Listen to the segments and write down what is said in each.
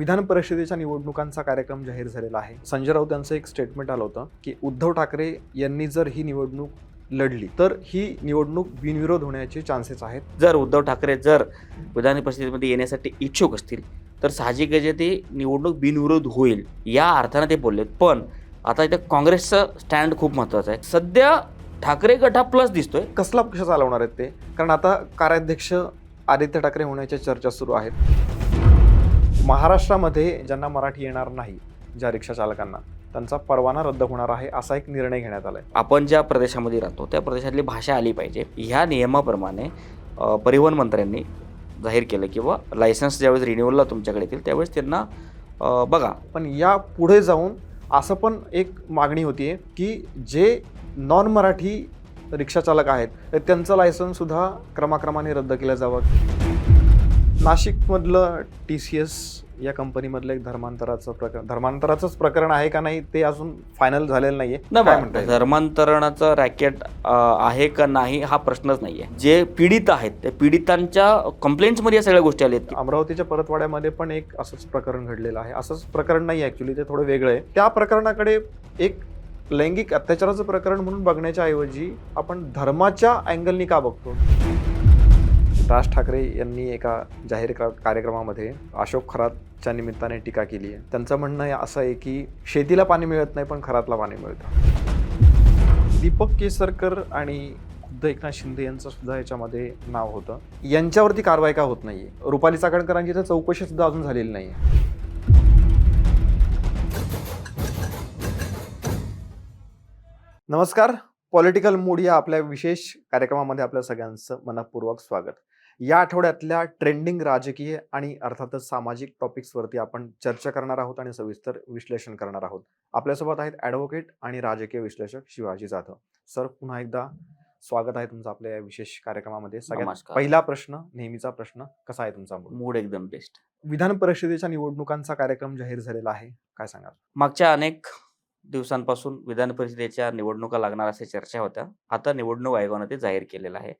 विधान परिषदेच्या निवडणुकांचा कार्यक्रम जाहीर झालेला आहे. संजय राऊत यांचं एक स्टेटमेंट आलं होतं की उद्धव ठाकरे यांनी जर ही निवडणूक लढली तर ही निवडणूक बिनविरोध होण्याचे चान्सेस आहेत. जर उद्धव ठाकरे विधान परिषदेमध्ये येण्यासाठी इच्छुक असतील तर साहजिक आहे ते निवडणूक बिनविरोध होईल या अर्थाने ते बोललेत. पण आता इथे काँग्रेसचं स्टँड खूप महत्त्वाचं आहे. सध्या ठाकरे गट हा प्लस दिसतोय. कसला पक्ष चालवणार आहेत ते? कारण आता कार्याध्यक्ष आदित्य ठाकरे होण्याच्या चर्चा सुरू आहेत. महाराष्ट्रामध्ये ज्यांना मराठी येणार नाही, ज्या रिक्षा चालकांना, त्यांचा परवाना रद्द होणार आहे असा एक निर्णय घेण्यात आलाय. आपण ज्या प्रदेशामध्ये राहतो त्या प्रदेशातली भाषा आली पाहिजे ह्या नियमाप्रमाणे परिवहन मंत्र्यांनी जाहीर केलं किंवा लायसन्स ज्यावेळेस रिन्युअलला तुमच्याकडे येतील त्यावेळेस त्यांना बघा. पण या पुढे जाऊन असं पण एक मागणी होतीये की जे नॉन मराठी रिक्षा चालक आहेत तर त्यांचं लायसन्स सुद्धा क्रमाक्रमाने रद्द केलं जावं. नाशिकमधलं TCS या कंपनीमधलं एक धर्मांतराचंच प्रकरण आहे का नाही ते अजून फायनल झालेलं नाहीये. धर्मांतरणाचं रॅकेट आहे का नाही हा प्रश्नच नाहीये. जे पीडित आहेत त्या पीडितांच्या कंप्लेंट्समध्ये या सगळ्या गोष्टी आल्या. अमरावतीच्या परतवाड्यामध्ये पण एक असंच प्रकरण घडलेलं आहे. असंच प्रकरण नाही ऍक्च्युली, ते थोडं वेगळं आहे. त्या प्रकरणाकडे एक लैंगिक अत्याचाराचं प्रकरण म्हणून बघण्याच्या ऐवजी आपण धर्माच्या अँगलनी का बघतो? राज ठाकरे यांनी एका जाहीर कार्यक्रमामध्ये अशोक खरातच्या निमित्ताने टीका केली आहे. त्यांचं म्हणणं असं आहे की शेतीला पाणी मिळत नाही पण खरातला पाणी मिळतं. दीपक केसरकर आणि खुद्द एकनाथ शिंदे यांचं सुद्धा याच्यामध्ये नाव होतं. यांच्यावरती कारवाई का होत नाहीये? रुपाली चाकणकरांची तर चौकशी सुद्धा अजून झालेली नाहीये. नमस्कार, पॉलिटिकल मूड या आपल्या विशेष कार्यक्रमामध्ये आपल्या सगळ्यांचं मनपूर्वक स्वागत. या आठवड्यातल्या ट्रेंडिंग राजकीय आणि अर्थातच सामाजिक टॉपिक्सवरती आपण चर्चा करणार आहोत आणि सविस्तर विश्लेषण करणार आहोत. आपल्यासोबत आहेत ॲडव्होकेट आणि राजकीय विश्लेषक शिवाजी जाधव. सर, पुन्हा एकदा स्वागत आहे तुमचं आपल्या या विशेष कार्यक्रमामध्ये. सगळ्यात पहिला प्रश्न, नेहमीचा प्रश्न, कसा आहे तुमचा मूड? एकदम बेस्ट. विधान परिषदेच्या निवडणुकांचा कार्यक्रम जाहीर झालेला आहे, काय सांगाल? मागच्या अनेक दिवसांपासून विधान परिषदेच्या निवडणुका लागणार अशा चर्चा होत्या. आता निवडणूक आयोगाने ते जाहीर केलेलं आहे.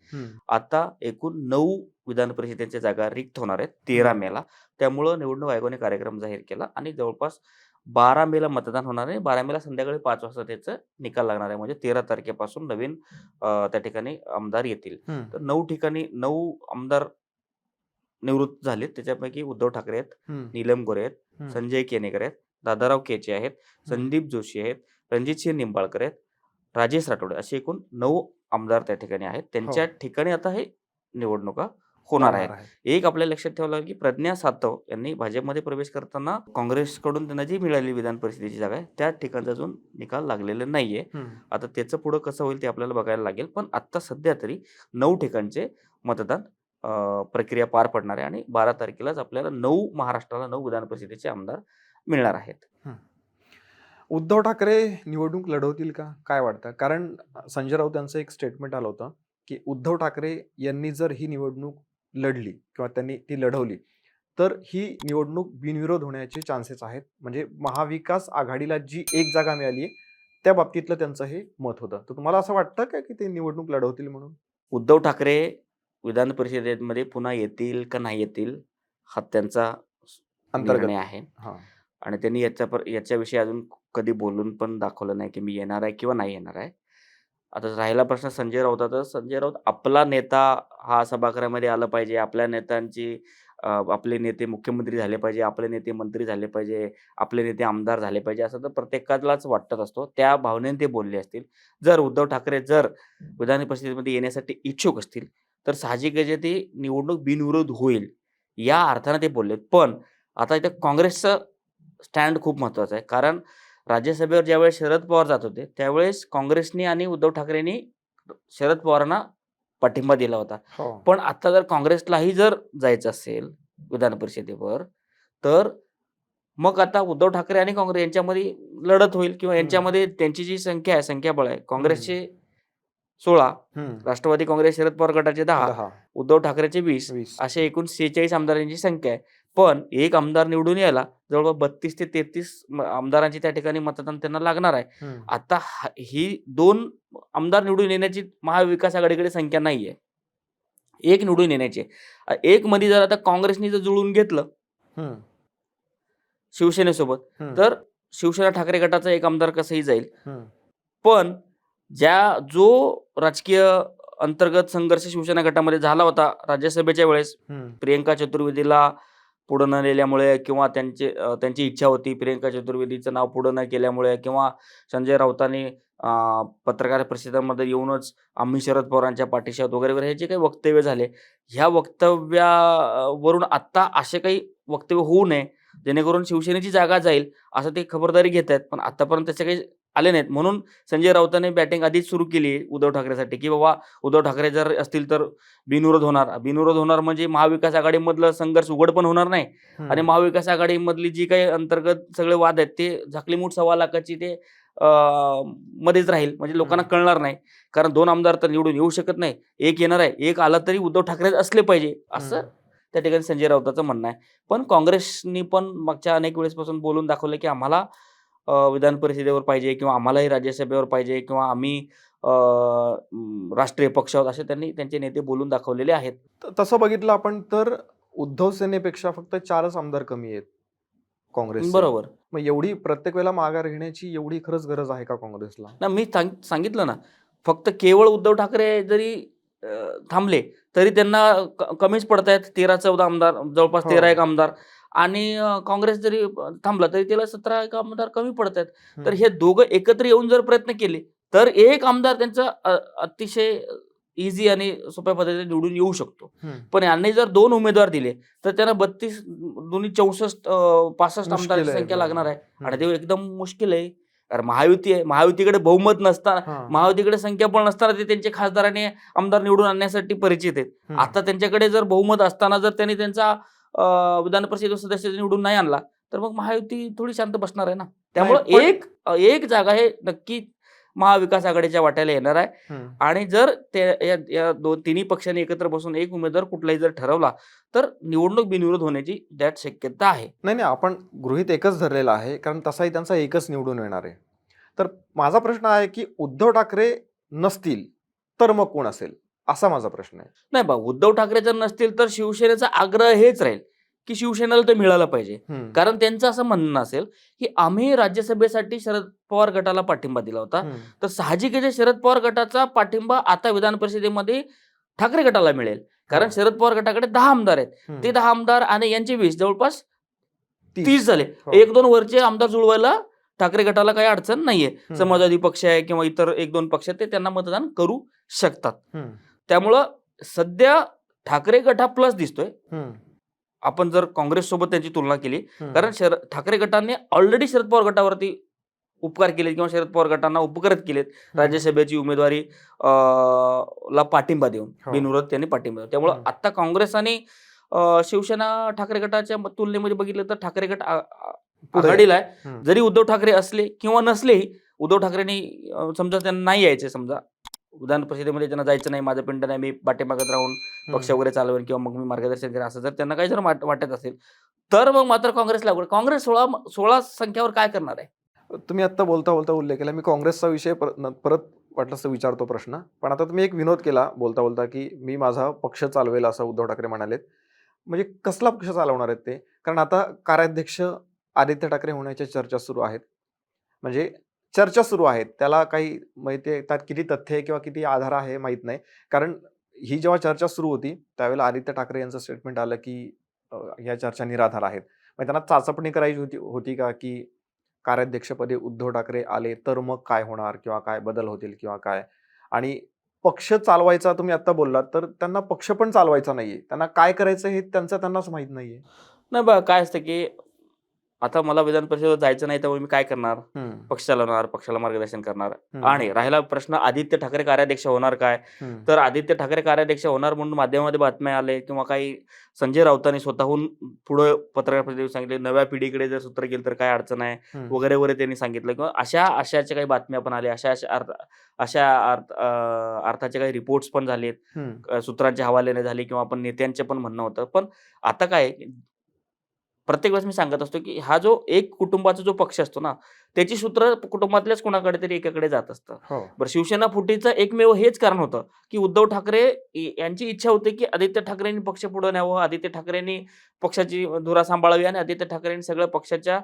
आता एकूण 9 विधान परिषदेच्या जागा रिक्त होणार आहेत 13 मेला. त्यामुळं निवडणूक आयोगाने कार्यक्रम जाहीर केला आणि जवळपास 12 मेला मतदान होणार आहे. 12 मेला संध्याकाळी 5 वाजता त्याचा निकाल लागणार आहे. म्हणजे 13 तारखेपासून नवीन त्या ठिकाणी आमदार येतील. तर 9 ठिकाणी 9 आमदार निवृत्त झालेत. त्याच्यापैकी उद्धव ठाकरे आहेत, नीलम गोरे आहेत, संजय केनेकर आहेत, दादाराव केचे आहेत, संदीप जोशी आहेत, रणजितसिंह निंबाळकर आहेत, राजेश राठोड असे एकूण 9 आमदार त्या ठिकाणी आहेत. त्यांच्या ठिकाणी आता हे निवडणुका होणार आहेत. एक आपल्याला लक्षात ठेवावं लागेल की प्रज्ञा सातव यांनी भाजपमध्ये प्रवेश करताना काँग्रेसकडून त्यांना जी मिळाली विधान परिषदेची जागा आहे त्या ठिकाणचा अजून निकाल लागलेला नाहीये. आता त्याचं पुढं कसं होईल ते आपल्याला बघायला लागेल. पण आता सध्या तरी 9 ठिकाणचे मतदान प्रक्रिया पार पडणार आहे आणि 12 तारखेलाच आपल्याला महाराष्ट्राला 9 विधान परिषदेचे आमदार मिळणार आहेत. उद्धव ठाकरे निवडणूक लढवतील का, काय वाटतं? कारण संजय राऊत यांचं एक स्टेटमेंट आलं होतं की उद्धव ठाकरे यांनी जर ही निवडणूक लढली किंवा त्यांनी ती लढवली तर ही निवडणूक बिनविरोध होण्याचे चान्सेस आहेत. म्हणजे महाविकास आघाडीला जी एक जागा मिळाली त्या बाबतीतलं त्यांचं हे मत होतं. तर तुम्हाला असं वाटतं का की ते निवडणूक लढवतील म्हणून? उद्धव ठाकरे विधान परिषदेमध्ये पुन्हा येतील का नाही येतील हा त्यांचा निर्णय आहे. आणि त्यांनी याच्याविषयी अजून कधी बोलून पण दाखवलं नाही की मी येणार आहे किंवा नाही येणार आहे. आता राहिला प्रश्न संजय राऊताचा. संजय राऊत आपला नेता हा सभागृहामध्ये आला पाहिजे, आपल्या नेत्यांची आपले नेते मुख्यमंत्री झाले पाहिजे, आपले नेते मंत्री झाले पाहिजे, आपले नेते आमदार झाले पाहिजे असं तर प्रत्येकालाच वाटत असतो. त्या भावनेने ते बोलले असतील. जर उद्धव ठाकरे विधान परिषदेमध्ये येण्यासाठी इच्छुक असतील तर साहजिक आहे ते निवडणूक बिनविरोध होईल या अर्थाने ते बोललेत. पण आता इथे काँग्रेसचं स्टँड खूप महत्त्वाचं आहे. कारण राज्यसभेवर ज्यावेळेस शरद पवार जात होते त्यावेळेस काँग्रेसनी आणि उद्धव ठाकरेंनी शरद पवारांना पाठिंबा दिला होता. पण आता जर काँग्रेसलाही जायचं असेल विधान परिषदेवर तर मग आता उद्धव ठाकरे आणि काँग्रेस यांच्यामध्ये लढत होईल किंवा यांच्यामध्ये त्यांची जी संख्याबळ आहे, काँग्रेसचे 16, राष्ट्रवादी काँग्रेस शरद पवार गटाचे 10, उद्धव ठाकरेचे 20 असे एकूण 46 आमदारांची संख्या आहे. पण एक आमदार निवडून यायला जवळपास 32 ते 33 आमदारांची त्या ठिकाणी मतदान त्यांना लागणार आहे. आता ही 2 आमदार निवडून येण्याची महाविकास आघाडीकडे संख्या नाहीये. एक निवडून येण्याची. एक मध्ये जर आता काँग्रेसने जुळून घेतलं शिवसेनेसोबत, हम्म. तर शिवसेना ठाकरे गटाचा एक आमदार कसंही जाईल. हम्म. पण जो राजकीय अंतर्गत संघर्ष शिवसेना गटामध्ये झाला होता राज्यसभेच्या वेळेस, हम्म. प्रियंका चतुर्वेदीला पुढं न नेल्यामुळे किंवा त्यांची इच्छा होती प्रियंका चतुर्वेदीचं नाव पुढं न केल्यामुळे, किंवा संजय राऊतांनी पत्रकार परिषदांमध्ये येऊनच आम्ही शरद पवारांच्या पाठीशी आहोत वगैरे वगैरे हे जे काही वक्तव्य झाले, ह्या वक्तव्यावरून आत्ता असे काही वक्तव्य होऊ नये जेणेकरून शिवसेनेची जागा जाईल असं ते खबरदारी घेत आहेत. पण आतापर्यंत त्याचे काही आले नाहीत. म्हणून संजय राऊतांनी बॅटिंग आधीच सुरू केली उद्धव ठाकरेसाठी, की बाबा उद्धव ठाकरे जर असतील तर बिनविरोध होणार. बिनविरोध होणार म्हणजे महाविकास आघाडीमधलं संघर्ष उघड पण होणार नाही आणि महाविकास आघाडीमधली जी काही अंतर्गत सगळे वाद आहेत ते झाकलीमूठ 1.25 लाखाची ते मध्येच राहील. म्हणजे लोकांना कळणार नाही. कारण 2 आमदार तर निवडून येऊ शकत नाही. एक येणार आहे. एक आला तरी उद्धव ठाकरे असले पाहिजे असं त्या ठिकाणी संजय राऊतांचं म्हणणं आहे. पण काँग्रेसनी पण मागच्या अनेक वेळेसपासून बोलून दाखवलं की आम्हाला विधान परिषदेवर पाहिजे किंवा आम्हालाही राज्यसभेवर पाहिजे किंवा आम्ही राष्ट्रीय पक्ष आहोत असे त्यांनी त्यांचे नेते बोलून दाखवलेले आहेत. तसं बघितलं आपण तर उद्धव सेनेपेक्षा फक्त 4च आमदार कमी आहेत काँग्रेस. बरोबर. मग एवढी प्रत्येक वेळेला माघार घेण्याची एवढी खरंच गरज आहे का काँग्रेसला? ना मी सांगितलं ना, फक्त केवळ उद्धव ठाकरे जरी थांबले तरी त्यांना कमीच पडतायत 13-14 आमदार, जवळपास 13 एक आमदार. आणि काँग्रेस जरी थांबला तरी त्याला 17 एक आमदार कमी पडतायत. तर हे दोघं एकत्र येऊन जर प्रयत्न केले तर एक आमदार त्यांचा अतिशय इझी आणि सोप्या पद्धतीने निवडून येऊ शकतो. पण यांनी जर 2 उमेदवार दिले तर त्यांना 32 दोन्ही 65 आमदारांची संख्या लागणार आहे आणि ते एकदम मुश्किल आहे. कारण महायुती आहे, महायुतीकडे बहुमत नसताना, महायुतीकडे संख्या पण नसताना ते त्यांचे खासदारांनी आमदार निवडून आणण्यासाठी परिचित आहेत. आता त्यांच्याकडे जर बहुमत असताना जर त्यांनी त्यांचा विधान परिषद सदस्य निवडून नाही आणला तर मग महायुती थोडी शांत बसणार आहे ना. त्यामुळे एक जागा हे नक्की महाविकास आघाडीच्या वाट्याला येणार आहे. आणि जर या तिन्ही पक्षांनी एकत्र बसून एक उमेदवार कुठलाही जर ठरवला तर निवडणूक बिनविरोध होण्याची दाट शक्यता आहे. नाही, आपण गृहीत एकच धरलेला आहे कारण तसाही त्यांचा एकच निवडून येणार आहे. तर माझा प्रश्न आहे की उद्धव ठाकरे नसतील तर मग कोण असेल असा माझा प्रश्न आहे. नाही बा, उद्धव ठाकरे जर नसतील तर शिवसेनेचा आग्रह हेच राहील की शिवसेनेला ते मिळालं पाहिजे. कारण त्यांचं असं म्हणणं असेल की आम्ही राज्यसभेसाठी शरद पवार गटाला पाठिंबा दिला होता, तर साहजिक आहे शरद पवार गटाचा पाठिंबा आता विधान परिषदेमध्ये ठाकरे गटाला मिळेल. कारण शरद पवार गटाकडे 10 आमदार आहेत. ते 10 आमदार आणि यांचे 20 जवळपास 30 झाले. 1-2 वरचे आमदार जुळवायला ठाकरे गटाला काही अडचण नाहीये. समाजवादी पक्ष आहे किंवा इतर 1-2 पक्ष ते त्यांना मतदान करू शकतात. त्यामुळं सध्या ठाकरे गटा प्लस दिसतोय आपण जर काँग्रेस सोबत त्यांची तुलना केली. कारण ठाकरे गटाने ऑलरेडी शरद पवार गटावरती उपकार केले किंवा शरद पवार गटांना उपकृत केलेत राज्यसभेची उमेदवारी ला पाठिंबा देऊन, बिनविरोध त्यांनी पाठिंबा देऊन. त्यामुळे आता काँग्रेस आणि शिवसेना ठाकरे गटाच्या तुलनेमध्ये बघितलं तर ठाकरे गट आघाडीला आहे. जरी उद्धव ठाकरे असले किंवा नसलेही, उद्धव ठाकरेंनी समजा त्यांना नाही यायचे, समजा विधान परिषदेमध्ये त्यांना जायचं नाही, माझं पिंड नाही, मी पाठीमागत राहून पक्ष वगैरे चालवेन किंवा मग मी मार्गदर्शन करेन, असं जर त्यांना काही जर वाटत असेल तर मग मात्र काँग्रेसला काँग्रेस 16 संख्यावर काय करणार आहे. तुम्ही आता बोलता बोलता उल्लेख केला, मी काँग्रेसचा विषय परत वाटलं विचारतो प्रश्न. पण आता तुम्ही एक विनोद केला बोलता बोलता की मी माझा पक्ष चालवेल असं उद्धव ठाकरे म्हणालेत. म्हणजे कसला पक्ष चालवणार आहेत ते? कारण आता कार्याध्यक्ष आदित्य ठाकरे होण्याच्या चर्चा सुरू आहेत. म्हणजे चर्चा सुरू आहेत, त्याला काही माहिती आहे, त्यात किती तथ्य आहे किंवा किती आधार आहे माहीत नाही. कारण ही जेव्हा चर्चा सुरू होती त्यावेळेला आदित्य ठाकरे यांचं स्टेटमेंट आलं की या चर्चा निराधार आहेत. मग त्यांना चाचपणी करायची होती का की कार्याध्यक्षपदी उद्धव ठाकरे आले तर मग काय होणार किंवा काय बदल होतील किंवा काय. आणि पक्ष चालवायचा तुम्ही आता बोललात तर त्यांना पक्ष पण चालवायचा नाहीये, त्यांना काय करायचं हे त्यांनाच माहित नाहीये. नाही बघा, काय असतं की आता मला विधान परिषदेवर जायचं नाही त्यामुळे मी काय करणार, पक्ष चालवणार, पक्षाला मार्गदर्शन करणार. आणि राहिला प्रश्न आदित्य ठाकरे कार्याध्यक्ष होणार काय, तर आदित्य ठाकरे कार्याध्यक्ष होणार म्हणून माध्यमामध्ये बातम्या आले किंवा काही संजय राऊतांनी स्वतःहून पुढे पत्रकार परिषदेत सांगितले, नव्या पिढीकडे जर सूत्र गेलं तर काय अडचण आहे वगैरे वगैरे त्यांनी सांगितलं. किंवा अशाच्या काही बातम्या पण आल्या, अशा अर्थाचे काही रिपोर्ट्स पण झालेत, सूत्रांच्या हवाल्याने झाले किंवा आपण नेत्यांचे पण म्हणणं होतं. पण आता काय प्रत्येक वेळेस मी सांगत असतो, की हा जो एक कुटुंबाचा जो पक्ष असतो ना, त्याची सूत्र कुटुंबातल्याच कोणाकडे तरी एकाकडे जात असतं. हो. बरं, शिवसेना फुटीचं एकमेव हेच कारण होतं, की उद्धव ठाकरे यांची इच्छा होती, की आदित्य ठाकरेंनी पक्ष पुढे न्यावं, आदित्य ठाकरेंनी पक्षाची धुरा सांभाळावी आणि आदित्य ठाकरेंनी सगळ्या पक्षाच्या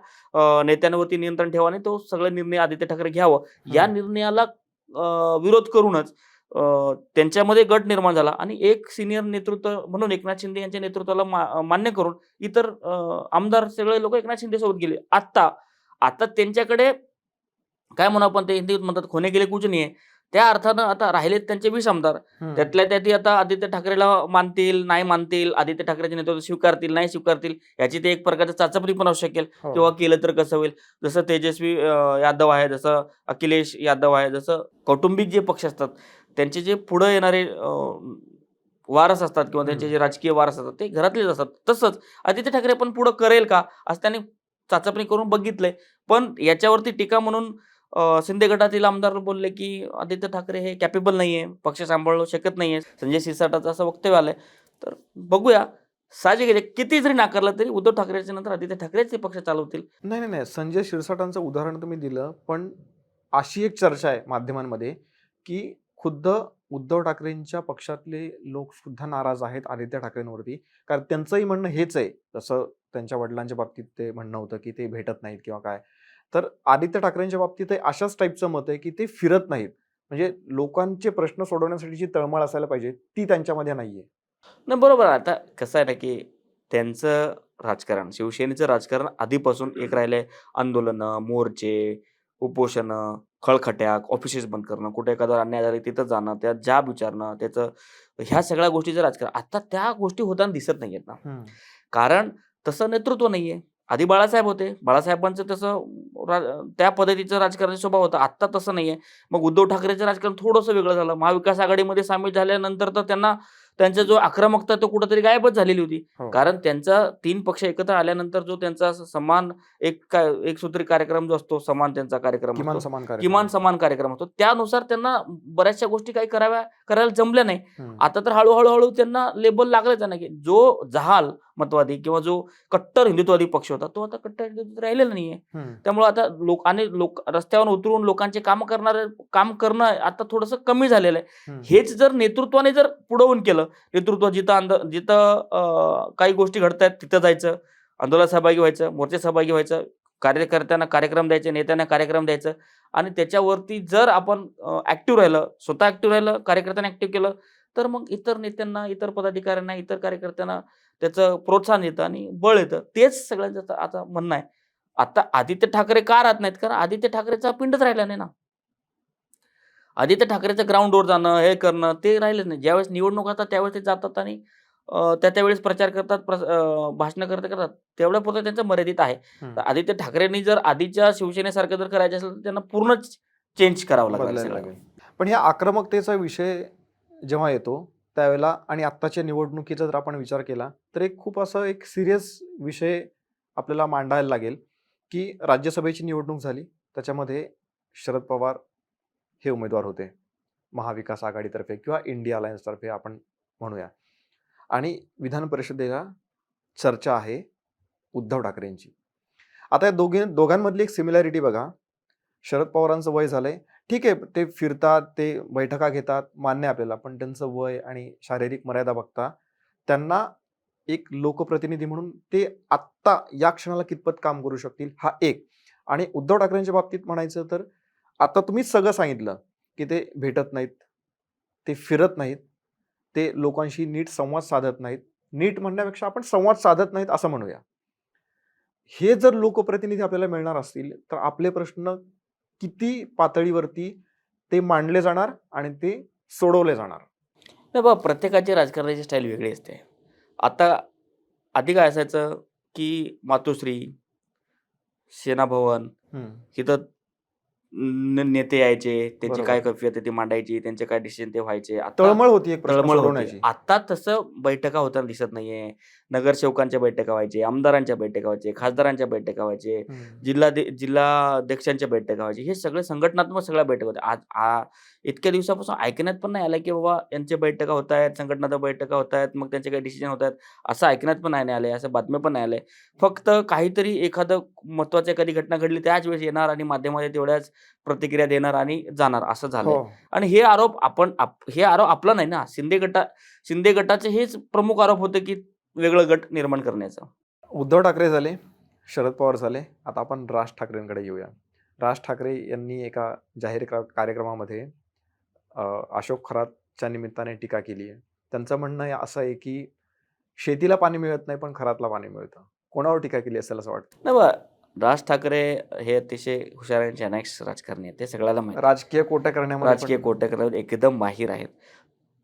नेत्यांवरती नियंत्रण ठेवावं आणि तो सगळे निर्णय आदित्य ठाकरे घ्यावं. या निर्णयाला विरोध करूनच त्यांच्यामध्ये गट निर्माण झाला आणि एक सीनियर नेतृत्व म्हणून एकनाथ शिंदे यांच्या नेतृत्वाला मान्य करून इतर आमदार सगळे लोक एकनाथ शिंदे सोबत गेले. आता त्यांच्याकडे काय म्हणू आपण, ते हिंदीत म्हणतात खोने गेले कुछ नहीं है. त्या अर्थानं आता राहिलेत त्यांचे 20 आमदार. त्यातल्या त्यात आता आदित्य ठाकरेला मानतील, नाही मानतील, आदित्य ठाकरेचे नेतृत्व स्वीकारतील, नाही स्वीकारतील, याची ते एक प्रकारचं चाचपणी पण असू शकेल हो. किंवा केलं तर कसं होईल. जसं तेजस्वी यादव आहे, जसं अखिलेश यादव आहे, जसं कौटुंबिक जे पक्ष असतात त्यांचे जे पुढे येणारे वारस असतात किंवा त्यांचे जे राजकीय वारस असतात ते घरातलेच असतात. तसंच आदित्य ठाकरे पण पुढे करेल का असं त्यांनी चाचपणी करून बघितलंय. पण याच्यावरती टीका म्हणून शिंदे गटातील आमदार बोलले, की आदित्य ठाकरे हे कॅपेबल नाहीये, पक्ष सांभाळू शकत नाहीये. संजय शिरसाटाचं असं वक्तव्य आलंय. तर बघूया. साहजिक आहे, किती जरी नाकारलं तरी उद्धव ठाकरेच्या नंतर आदित्य ठाकरेच ते पक्ष चालवतील. नाही. संजय शिरसाटांचं उदाहरण तुम्ही दिलं, पण अशी एक चर्चा आहे माध्यमांमध्ये, की खुद्द उद्धव ठाकरेंच्या पक्षातले लोक सुद्धा नाराज आहेत आदित्य ठाकरेंवरती. कारण त्यांचंही म्हणणं हेच आहे. जसं त्यांच्या वडिलांच्या बाबतीत ते म्हणणं होतं, की ते भेटत नाहीत किंवा काय. तर आदित्य ठाकरेंच्या बाबतीत अशाच टाईपचं मत आहे, की ते फिरत नाहीत. म्हणजे लोकांचे प्रश्न सोडवण्यासाठी जी तळमळ असायला पाहिजे, ती त्यांच्यामध्ये नाहीये. नाही, बरोबर आहे. आता कसं आहे ना, की त्यांचं राजकारण, शिवसेनेचं राजकारण आधीपासून एक राहिलंय. आंदोलनं, मोर्चे, उपोषणं, खळखट्याक, ऑफिसेस बंद करणं, कुठे एखादा अन्याय झाला तिथं जाणं, त्यात जाब विचारणं, त्याचं ह्या सगळ्या गोष्टीचं राजकारण. आता त्या गोष्टी होताना दिसत नाहीयेत ना. कारण तसं नेतृत्व नाहीये. आधी बाळासाहेब होते. बाळासाहेबांचं तसं त्या पद्धतीचं राजकारणाचा स्वभाव होता. आत्ता तसं नाहीये. मग उद्धव ठाकरेचं राजकारण थोडंसं वेगळं झालं. महाविकास आघाडीमध्ये सामील झाल्यानंतर तर त्यांचा जो आक्रमकता तो कुठेतरी गायबच झालेली होती. हो. कारण त्यांचा 3 पक्ष एकत्र आल्यानंतर जो त्यांचा समान एकसूत्री कार्यक्रम जो असतो, समान त्यांचा कार्यक्रम किमान असतो. समान कार्यक्रम. किमान समान कार्यक्रम असतो. त्यानुसार त्यांना बऱ्याचशा गोष्टी काही करायला जमल्या नाही. आता तर हळू त्यांना लेबल लागलंच आहे ना, की जो जहाल मतवादी किंवा जो कट्टर हिंदुत्ववादी पक्ष होता, तो आता कट्टर हिंदुत्व राहिलेला नाहीये. त्यामुळे आता लोक रस्त्यावर उतरून लोकांचे काम करणं आता थोडंसं कमी झालेलं आहे. हेच जर नेतृत्वाने जर पुढवून केलं, नेतृत्व जिथं काही गोष्टी घडतायत तिथं जायचं, आंदोलनात सहभागी व्हायचं, मोर्चात सहभागी व्हायचं, कार्यकर्त्यांना कार्यक्रम द्यायचे, नेत्यांना कार्यक्रम द्यायचं आणि त्याच्यावरती जर आपण ॲक्टिव्ह राहिलं, स्वतः ॲक्टिव्ह राहिलं, कार्यकर्त्यांना ॲक्टिव्ह केलं, तर मग इतर नेत्यांना, इतर पदाधिकाऱ्यांना, इतर कार्यकर्त्यांना त्याचं प्रोत्साहन येतं आणि बळ येतं. तेच सगळ्यांचं आता म्हणणं आहे. आता आदित्य ठाकरे का राहत नाहीत? कारण आदित्य ठाकरेचा पिंडच राहिला नाही ना. आदित्य ठाकरेचं ग्राउंडवर जाणं, हे करणं ते राहिलेच नाही. ज्यावेळेस निवडणूक असतात त्यावेळेस ते जातात आणि त्यावेळेस प्रचार करतात, भाषणं करतात. तेवढ्यापुरतं त्यांचं मर्यादित आहे. तर आदित्य ठाकरेंनी जर आधीच्या शिवसेनेसारखं जर करायचं असेल तर त्यांना पूर्णच चेंज करावं लागेल. पण ह्या आक्रमकतेचा विषय जेव्हा येतो त्यावेळेला आणि आत्ताच्या निवडणुकीचा जर आपण विचार केला तर खूप असं एक सिरियस विषय आपल्याला मांडायला लागेल, की राज्यसभेची निवडणूक झाली, त्याच्यामध्ये शरद पवार हे उमेदवार होते महाविकास आघाडीतर्फे किंवा इंडिया अलायन्सतर्फे आपण म्हणूया, आणि विधान परिषदेला चर्चा आहे उद्धव ठाकरेंची. आता या दोघांमधली एक सिमिलॅरिटी बघा. शरद पवारांचं वय झालंय, ठीक आहे, ते फिरतात, ते बैठका घेतात, मान्य आपल्याला, पण त्यांचं वय आणि शारीरिक मर्यादा बघता त्यांना एक लोकप्रतिनिधी म्हणून ते आत्ता या क्षणाला कितपत काम करू शकतील हा एक. आणि उद्धव ठाकरेंच्या बाबतीत म्हणायचं तर आता तुम्हीच सगळं सांगितलं, की ते भेटत नाहीत, ते फिरत नाहीत, ते लोकांशी नीट संवाद साधत नाहीत. नीट म्हणण्यापेक्षा आपण संवाद साधत नाहीत असं म्हणूया. हे जर लोकप्रतिनिधी आपल्याला मिळणार असतील तर आपले प्रश्न किती पातळीवरती ते मांडले जाणार आणि ते सोडवले जाणार. नाही बाबा, प्रत्येकाची राजकारणाची स्टाईल वेगळी असते. आता आधी काय असायचं, की मातोश्री, सेनाभवन तिथं नेते यायचे, त्यांची काय कैफियत आहे ती मांडायची, त्यांचे काय डिसिजन ते व्हायचे. तळमळ होती एक प्रश्न तळमळ होती. सोडवण्याची. आता तसं बैठका होताना दिसत नाहीये. नगरसेवकांच्या बैठका व्हायचे, आमदारांच्या बैठका व्हायचे, खासदारांच्या बैठका व्हायचे, जिल्हाध्यक्षांच्या बैठका व्हायचे. हे सगळे संघटनात्मक सगळ्या बैठका होत्या. आज इतक्या दिवसापासून ऐकण्यात पण नाही आलं, की बाबा यांच्या बैठका होत आहेत, संघटनात्मक बैठका होत आहेत, मग त्यांचे काही डिसिजन होत आहेत. असं ऐकण्यात पण नाही आले, असं बातम्या पण नाही आल्या. फक्त काहीतरी एखादं महत्त्वाची एखादी घटना घडली त्याच वेळेस येणार आणि माध्यमामध्ये तेवढ्याच प्रतिक्रिया देणार आणि जाणार, असं झालंय. आणि हे आरोप हे आरोप आपला नाही ना, शिंदे गटाचे हेच प्रमुख आरोप होते, की वेगळं गट निर्माण करण्याचा. उद्धव ठाकरे झाले, शरद पवार झाले, आता आपण राज ठाकरेंकडे येऊया. राज ठाकरे यांनी एका जाहीर कार्यक्रमामध्ये अशोक खरातच्या निमित्ताने टीका केली आहे. त्यांचं म्हणणं असं आहे की शेतीला पाणी मिळत नाही पण खरातला पाणी मिळतं. कोणावर टीका केली असेल असं वाटतं? नाही बा, राज ठाकरे हे अतिशय हुशार आणि चाणाक्ष राजकारणी आहेत, ते सगळ्याला माहिती. राजकीय कोट्या करण्यामध्ये एकदम माहीर आहेत.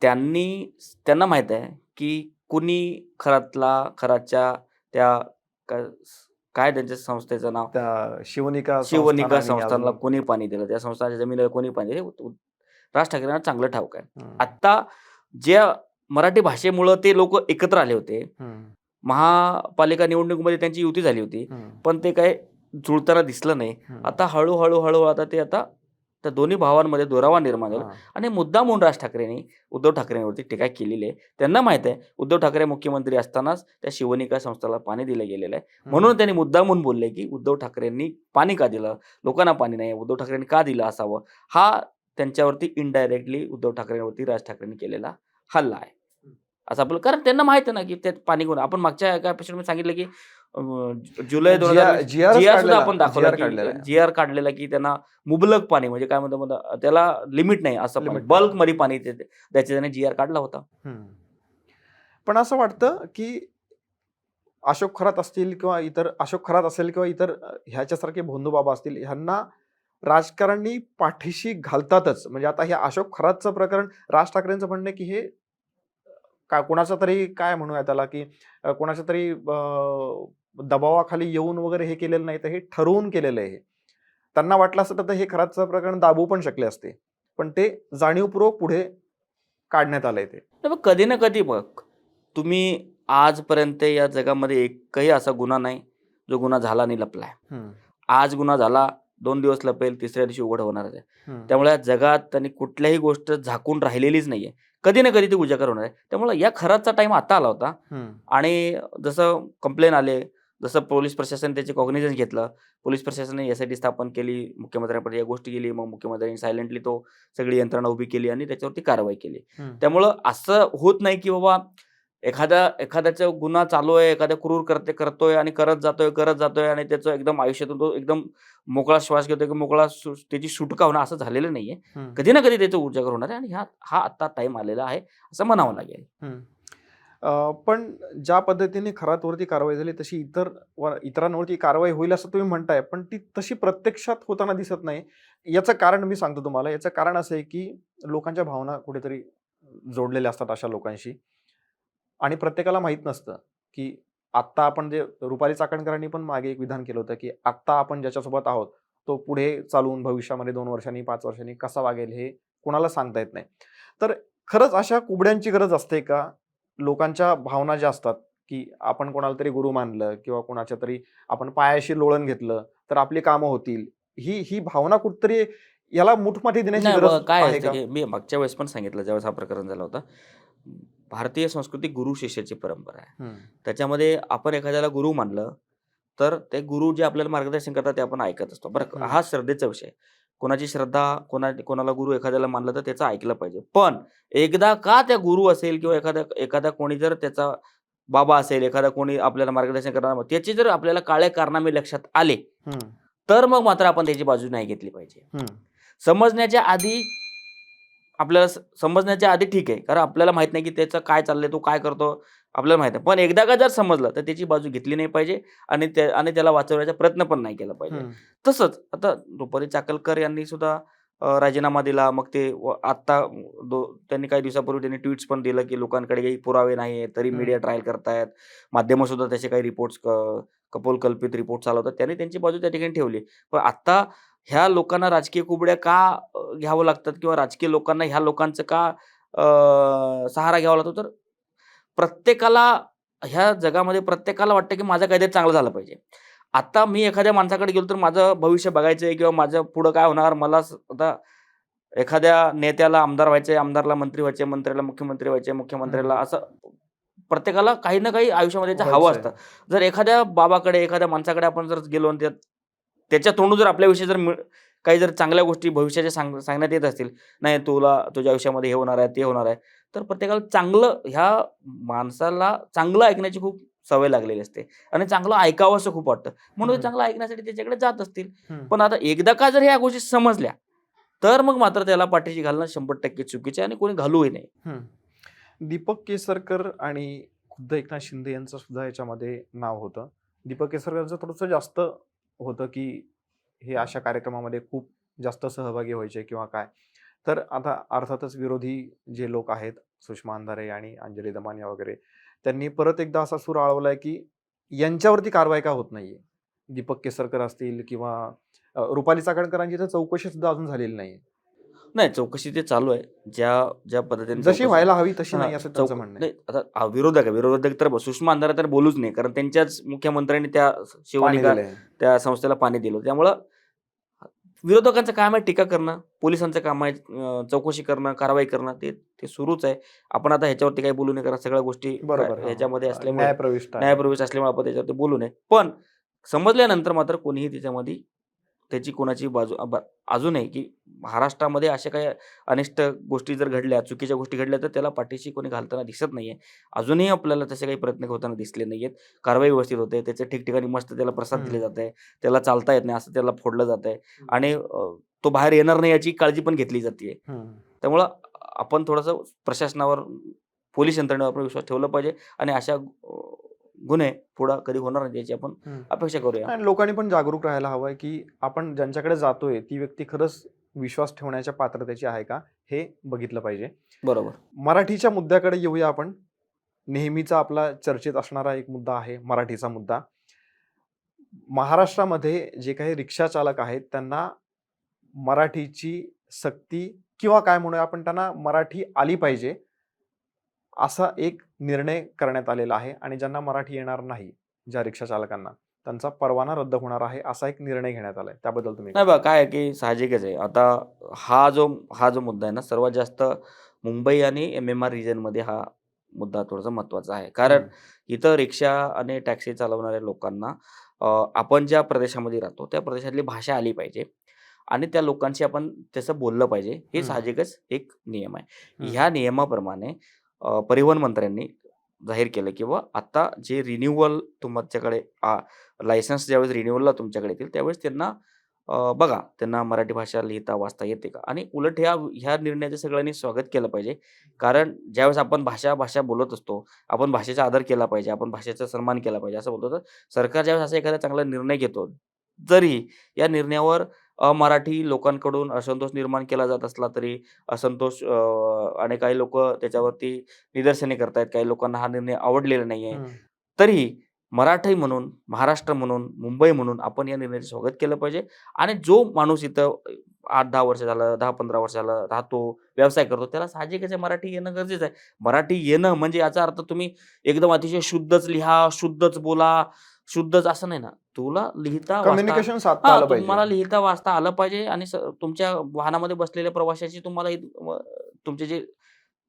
त्यांना माहित आहे की कुणी खराच्या त्या काय त्यांच्या संस्थेचं नाव, त्या शिवनिका संस्थानला कोणी पाणी दिलं, त्या संस्थांच्या जमिनीला कोणी पाणी दिलं, राज ठाकरेंना चांगलं ठाऊक आहे. आता ज्या मराठी भाषेमुळं ते लोक एकत्र आले होते, महापालिका निवडणुकीमध्ये त्यांची युती झाली होती, पण ते काय जुळताना दिसलं नाही. आता हळूहळू आता त्या दोन्ही भावांमध्ये दुरावा निर्माण झाला आणि मुद्दाम म्हणून राज ठाकरेंनी उद्धव ठाकरेंवरती टीका केलेली आहे. त्यांना माहित आहे उद्धव ठाकरे मुख्यमंत्री असतानाच त्या शिवनिका संस्थेला पाणी दिलं गेलेलं आहे, म्हणून त्यांनी मुद्दाम म्हणून बोलले की उद्धव ठाकरेंनी पाणी का दिलं, लोकांना पाणी नाही, उद्धव ठाकरेंनी का दिलं असावं. हा त्यांच्यावरती इनडायरेक्टली उद्धव ठाकरेंवरती राज ठाकरेंनी केलेला हल्ला आहे असं आपलं. कारण त्यांना माहित आहे ना की त्यात पाणी कोण. आपण मागच्या एका एपिसोडमध्ये सांगितलं की जुलै 2020 जीआर सुद्धा आपण दाखवला, जीआर काढलेला की त्यांना मुबलक पाणी, म्हणजे काय म्हणतात त्याला लिमिट नाही, असं बल्क मध्ये पाणी त्याचे त्याने जीआर काढला होता. पण असं वाटतं की अशोक खरात असेल किंवा इतर ह्याच्यासारखे भोंदू बाबा असतील, ह्यांना राजकारणी पाठीशी घालतातच. म्हणजे आता हे अशोक खरातचं प्रकरण राज ठाकरेंचं म्हणणं की हे कोणाचा तरी काय म्हणूया त्याला की कोणाच्या तरी दबावाखाली येऊन वगैरे हे केलेलं नाही, तर हे ठरवून केलेलं आहे. त्यांना वाटलं असतं तर हे खरातचं प्रकरण दाबू पण शकले असते, पण ते जाणीवपूर्वक पुढे काढण्यात आलंय. ते कधी ना कधी बघ, तुम्ही आजपर्यंत या जगामध्ये एकही असा गुन्हा नाही जो गुन्हा झाला नाही लपलाय. आज गुन्हा झाला, 2 दिवस लपेल, तिसऱ्या दिवशी उघड होणार आहे. त्यामुळे जगात त्यांनी कुठल्याही गोष्ट झाकून राहिलेलीच नाहीये, कधी ना कधी ती उजागर होणार आहे. त्यामुळे या खराचा टाइम आता आला होता. आणि जसं कंप्लेन आले, जसं पोलीस प्रशासन त्याचे कॉग्निझन्स घेतलं, पोलीस प्रशासनाने SIT स्थापन केली, मुख्यमंत्र्यांपर्यंत या गोष्टी केली, मग मुख्यमंत्र्यांनी सायलेंटली सगळी यंत्रणा उभी केली आणि त्याच्यावरती कारवाई केली. त्यामुळं असं होत नाही की बाबा एखाद्याचा गुन्हा चालू आहे, एखाद्या क्रूर करतोय आणि करत जातोय आणि त्याचं एकदम आयुष्यातून तो एकदम मोकळा श्वास घेतोय की मोकळा त्याची सुटका होणं, असं झालेलं नाहीये. कधी ना कधी त्याचं उजागर होणार आहे आणि हा आता टाइम आलेला आहे असं म्हणावं लागेल. पण ज्या पद्धतीने खरातवरती कारवाई झाली तशी इतरांवरती कारवाई होईल असं तुम्ही म्हणताय, पण ती तशी प्रत्यक्षात होताना दिसत नाही. याचं कारण मी सांगतो तुम्हाला. याचं कारण असं आहे की लोकांच्या भावना कुठेतरी जोडलेल्या असतात अशा लोकांशी, आणि प्रत्येकाला माहित नसतं की आत्ता आपण जे रुपाली चाकणकरांनी पण मागे एक विधान केलं होतं की आत्ता आपण ज्याच्यासोबत आहोत तो पुढे चालून भविष्यामध्ये 2 वर्षांनी 5 वर्षांनी कसा वागेल हे कोणाला सांगता येत नाही. तर खरंच अशा कुबड्यांची गरज असते का? लोकांच्या भावना ज्या असतात की आपण कोणाला तरी गुरु मानलं किंवा कोणाच्या तरी आपण पायाशी लोळण घेतलं तर आपली कामं होतील, ही भावना कुठतरी याला मुठमाती देण्याची गरज काय आहे का? असतं की मी मागच्या वेळेस पण सांगितलं, ज्यावेळेस हा प्रकरण झाला होता, भारतीय संस्कृती गुरु शिष्याची परंपरा आहे. त्याच्यामध्ये आपण एखाद्याला गुरु मानलं तर ते गुरु जे आपल्याला मार्गदर्शन करतात ते आपण ऐकत असतो. बरं, हा श्रद्धेचा विषय. कोणाची श्रद्धा, कोणाला गुरु एखाद्याला मानलं तर त्याचं ऐकलं पाहिजे. पण एकदा का त्या गुरु असेल किंवा एखादा कोणी जर त्याचा बाबा असेल, एखादा कोणी आपल्याला मार्गदर्शन करणार, त्याचे जर आपल्याला काळे कारनामे लक्षात आले तर मग मात्र आपण त्याची बाजू नाही घेतली पाहिजे. समजण्याच्या आधी ठीक आहे, कारण आपल्याला माहित नाही की त्याचं काय चाललंय, तो काय करतो आपल्याला माहित आहे. पण एकदा का जर समजलं तर त्याची बाजू घेतली नाही पाहिजे आणि त्याला वाचवण्याचा प्रयत्न पण नाही केला पाहिजे. तसंच आता रुपाली चाकणकर यांनी सुद्धा राजीनामा दिला. मग ते आता त्यांनी काही दिवसापूर्वी त्यांनी ट्विट्स पण दिलं की लोकांकडे काही पुरावे नाही तरी मीडिया ट्रायल करतायत, माध्यमं सुद्धा त्याचे काही रिपोर्ट्स कपोलकल्पित रिपोर्ट चालवतात, त्यांनी त्यांची बाजू त्या ठिकाणी ठेवली. पण आता ह्या लोकांना राजकीय कुबड्या का घ्यावं लागतात किंवा राजकीय लोकांना ह्या लोकांचं का सहारा घ्यावा लागतो? तर प्रत्येकाला ह्या जगामध्ये प्रत्येकाला वाटतं की माझं काहीतरी चांगलं झालं पाहिजे. आता मी एखाद्या माणसाकडे गेलो तर माझं भविष्य बघायचं आहे किंवा माझं पुढं काय होणार, मला आता एखाद्या नेत्याला आमदार व्हायचंय, आमदारला मंत्री व्हायचंय, मंत्र्याला मुख्यमंत्री व्हायचंय, मुख्यमंत्र्याला असं प्रत्येकाला काही ना काही आयुष्यामध्ये त्याचं हवं व्हायचंय. असतं. जर एखाद्या बाबाकडे, एखाद्या माणसाकडे आपण जर गेलो आणि त्याच्या तोंडून जर आपल्याविषयी जर काही जर चांगल्या गोष्टी भविष्याच्या सांगण्यात येत असतील, नाही तुला तुझ्या आयुष्यामध्ये हे होणार आहे, ते होणार आहे. तर प्रत्येकाला चांगलं ह्या माणसाला चांगलं ऐकण्याची खूप सवय लागलेली असते आणि चांगलं ऐकावंसं खूप वाटतं. म्हणून ते चांगलं ऐकण्यासाठी त्याच्याकडे जात असतील. पण आता एकदा का जर ह्या गोष्टी समजल्या, तर मग मात्र त्याला पाठीशी घालणं 100% चुकीचं आहे आणि कोणी घालूही नाही. दीपक केसरकर आणि खुद्द एकनाथ शिंदे यांचं सुद्धा याच्यामध्ये नाव होतं. दीपक केसरकरचं थोडंसं जास्त होतं की हे अशा कार्यक्रमामध्ये खूप जास्त सहभागी व्हायचे किंवा काय. तर आता अर्थातच विरोधी जे लोक आहेत, सुषमा अंधारे आणि अंजली दमानिया वगैरे, त्यांनी परत एकदा असा सूर आळवलाय की यांच्यावरती कारवाई का होत नाहीये. दीपक केसरकर असतील किंवा रुपाली चाकणकरांची तर चौकशी सुद्धा अजून झालेली नाहीये. नाही, चौकशी ते चालू आहे. ज्या ज्या पद्धतीने जशी चौकशी व्हायला हवी तशी हां, नाही असं त्यांचं म्हणणं आहे. नाही आता विरोधक तर सुषमा अंधारे तर बोलूच नाही. कारण त्यांच्याच मुख्यमंत्र्यांनी त्या पाणी शिवनिका दिलंय. त्या संस्थेला पाणी दिलं. त्यामुळं विरोधकांचं काम आहे टीका करणं, पोलिसांचं काम आहे चौकशी करणं, कारवाई करणं ते ते सुरूच आहे. आपण आता ह्याच्यावरती काही बोलू नये कारण सगळ्या गोष्टी बरोबर. हां, ह्याच्यामध्ये हां. असल्यामुळे न्यायप्रविष्ट आहे. न्यायप्रविष्ट असल्यामुळे आपण त्याच्यावरती बोलू नये. पण समजल्यानंतर मात्र कोणीही त्याच्यामध्ये त्याची कोणाची बाजू अजू नये, की महाराष्ट्रामध्ये अशा काही अनिष्ट गोष्टी जर घडल्या, चुकीच्या गोष्टी घडल्या, तर त्याला पाठीशी कोणी घालताना दिसत नाहीये. अजूनही आपल्याला तसे काही प्रयत्न होताना दिसले नाहीयेत. कारवाई व्यवस्थित होते. त्याचे ठिकठिकाणी मस्त त्याला प्रसाद दिले जात आहे. त्याला चालता येत नाही असं त्याला फोडलं जात आहे आणि तो बाहेर येणार नाही याची काळजी पण घेतली जाते. त्यामुळं आपण थोडंसं प्रशासनावर, पोलीस यंत्रणेवर आपण विश्वास ठेवला पाहिजे आणि अशा गुन्हे पुढे कधी होणार नाही याची आपण अपेक्षा करूया. आणि लोकांनी पण जागरूक राहायला हवंय की आपण ज्यांच्याकडे जातोय ती व्यक्ती खरंच विश्वास ठेवण्याच्या पात्रतेची आहे का हे बघितलं पाहिजे. बरोबर. मराठीच्या मुद्द्याकडे येऊया आपण. नेहमीचा आपला चर्चेत असणारा एक मुद्दा आहे मराठीचा मुद्दा. महाराष्ट्रामध्ये जे काही रिक्षा चालक आहेत त्यांना मराठीची सक्ती किंवा काय म्हणूया आपण त्यांना मराठी आली पाहिजे असा एक निर्णय करण्यात आलेला आहे आणि ज्यांना मराठी येणार नाही, ज्या रिक्षा चालकांना, त्यांचा परवाना रद्द होणार आहे असा एक निर्णय घेण्यात आलाय. त्याबद्दल तुम्ही नाही बघा काय आहे, की साहजिकच आहे. आता हा जो मुद्दा आहे ना, सर्वात जास्त मुंबई आणि MMR रिजनमध्ये हा मुद्दा थोडासा महत्त्वाचा आहे. कारण इथं रिक्षा आणि टॅक्सी चालवणाऱ्या लोकांना आपण ज्या प्रदेशामध्ये राहतो, त्या प्रदेशातली भाषा आली पाहिजे आणि त्या लोकांशी आपण तसं बोललं पाहिजे. हे साहजिकच एक नियम आहे. ह्या नियमाप्रमाणे परिवहन मंत्र्यांनी जाहीर केलं, की आता जे रिन्यूअल तुमच्याकडे लायसन्स ज्यावेळेस रिन्यूअलला तुमच्याकडे येतील, त्यावेळेस त्यांना बघा त्यांना मराठी भाषा लिहिता वाचता येते का? आणि उलट ह्या निर्णयाचं सगळ्यांनी स्वागत केलं पाहिजे. कारण ज्यावेळेस आपण भाषा बोलत असतो, आपण भाषेचा आदर केला पाहिजे, आपण भाषेचा सन्मान केला पाहिजे असं बोलतो. तर सरकार ज्यावेळेस असा एखादा चांगला निर्णय घेतो, जरी या निर्णयावर मराठी लोकांकडून असंतोष निर्माण केला जात असला तरी असंतोष आणि काही लोकं त्याच्यावरती निदर्शने करतायत, काही लोकांना हा निर्णय आवडलेला नाहीये. तरीही मराठी म्हणून, महाराष्ट्र म्हणून, मुंबई म्हणून आपण या निर्णयाचं स्वागत केलं पाहिजे आणि जो माणूस इथं 8-10 वर्ष झालं, 10-15 वर्ष झालं राहतो, व्यवसाय करतो, त्याला साहजिकच आहे मराठी येणं गरजेचं आहे. मराठी येणं म्हणजे याचा अर्थ तुम्ही एकदम अतिशय शुद्धच लिहा, शुद्धच बोला, शुद्धच असं नाही ना. तुला लिहिता वाचता कम्युनिकेशन साधता आलं पाहिजे. तुम्हाला लिहिता वाचता आलं पाहिजे आणि तुमच्या वाहनामध्ये बसलेल्या प्रवाशाची तुम्हाला तुमचे जे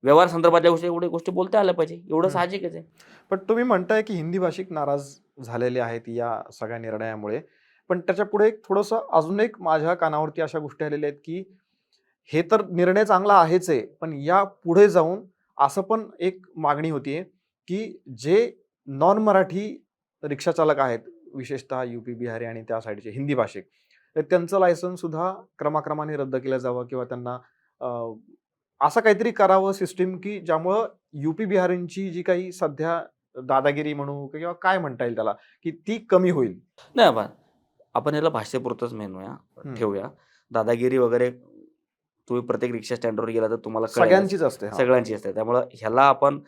व्यवहार संदर्भातल्या एवढ्या गोष्टी बोलता आल्या पाहिजे. एवढं साहजिकच आहे. पण तुम्ही म्हणताय की हिंदी भाषिक नाराज झालेले आहेत या सगळ्या निर्णयामुळे. पण त्याच्या पुढे एक थोडंसं अजून एक माझ्या कानावरती अशा गोष्टी आलेल्या आहेत की हे तर निर्णय चांगला आहेच आहे, पण या पुढे जाऊन असं पण एक मागणी होतीये की जे नॉन मराठी रिक्षा चालक आहेत, विशेषतः UP, बिहारी आणि त्या साईडचे हिंदी भाषिक, तर त्यांचं लायसन्स सुद्धा क्रमाक्रमाने रद्द केलं जावं किंवा त्यांना असं काहीतरी करावं सिस्टीम की ज्यामुळं UP, बिहारींची जी काही सध्या दादागिरी म्हणू किंवा काय म्हणता येईल त्याला, की ती कमी होईल. नाही आपण याला भाषेपुरतंच ठेवूया. दादागिरी वगैरे तुम्ही प्रत्येक रिक्षा स्टँडवर गेला तर तुम्हाला कळेलच. सगळ्यांचीच असते. सगळ्यांची असते. त्यामुळं ह्याला आपण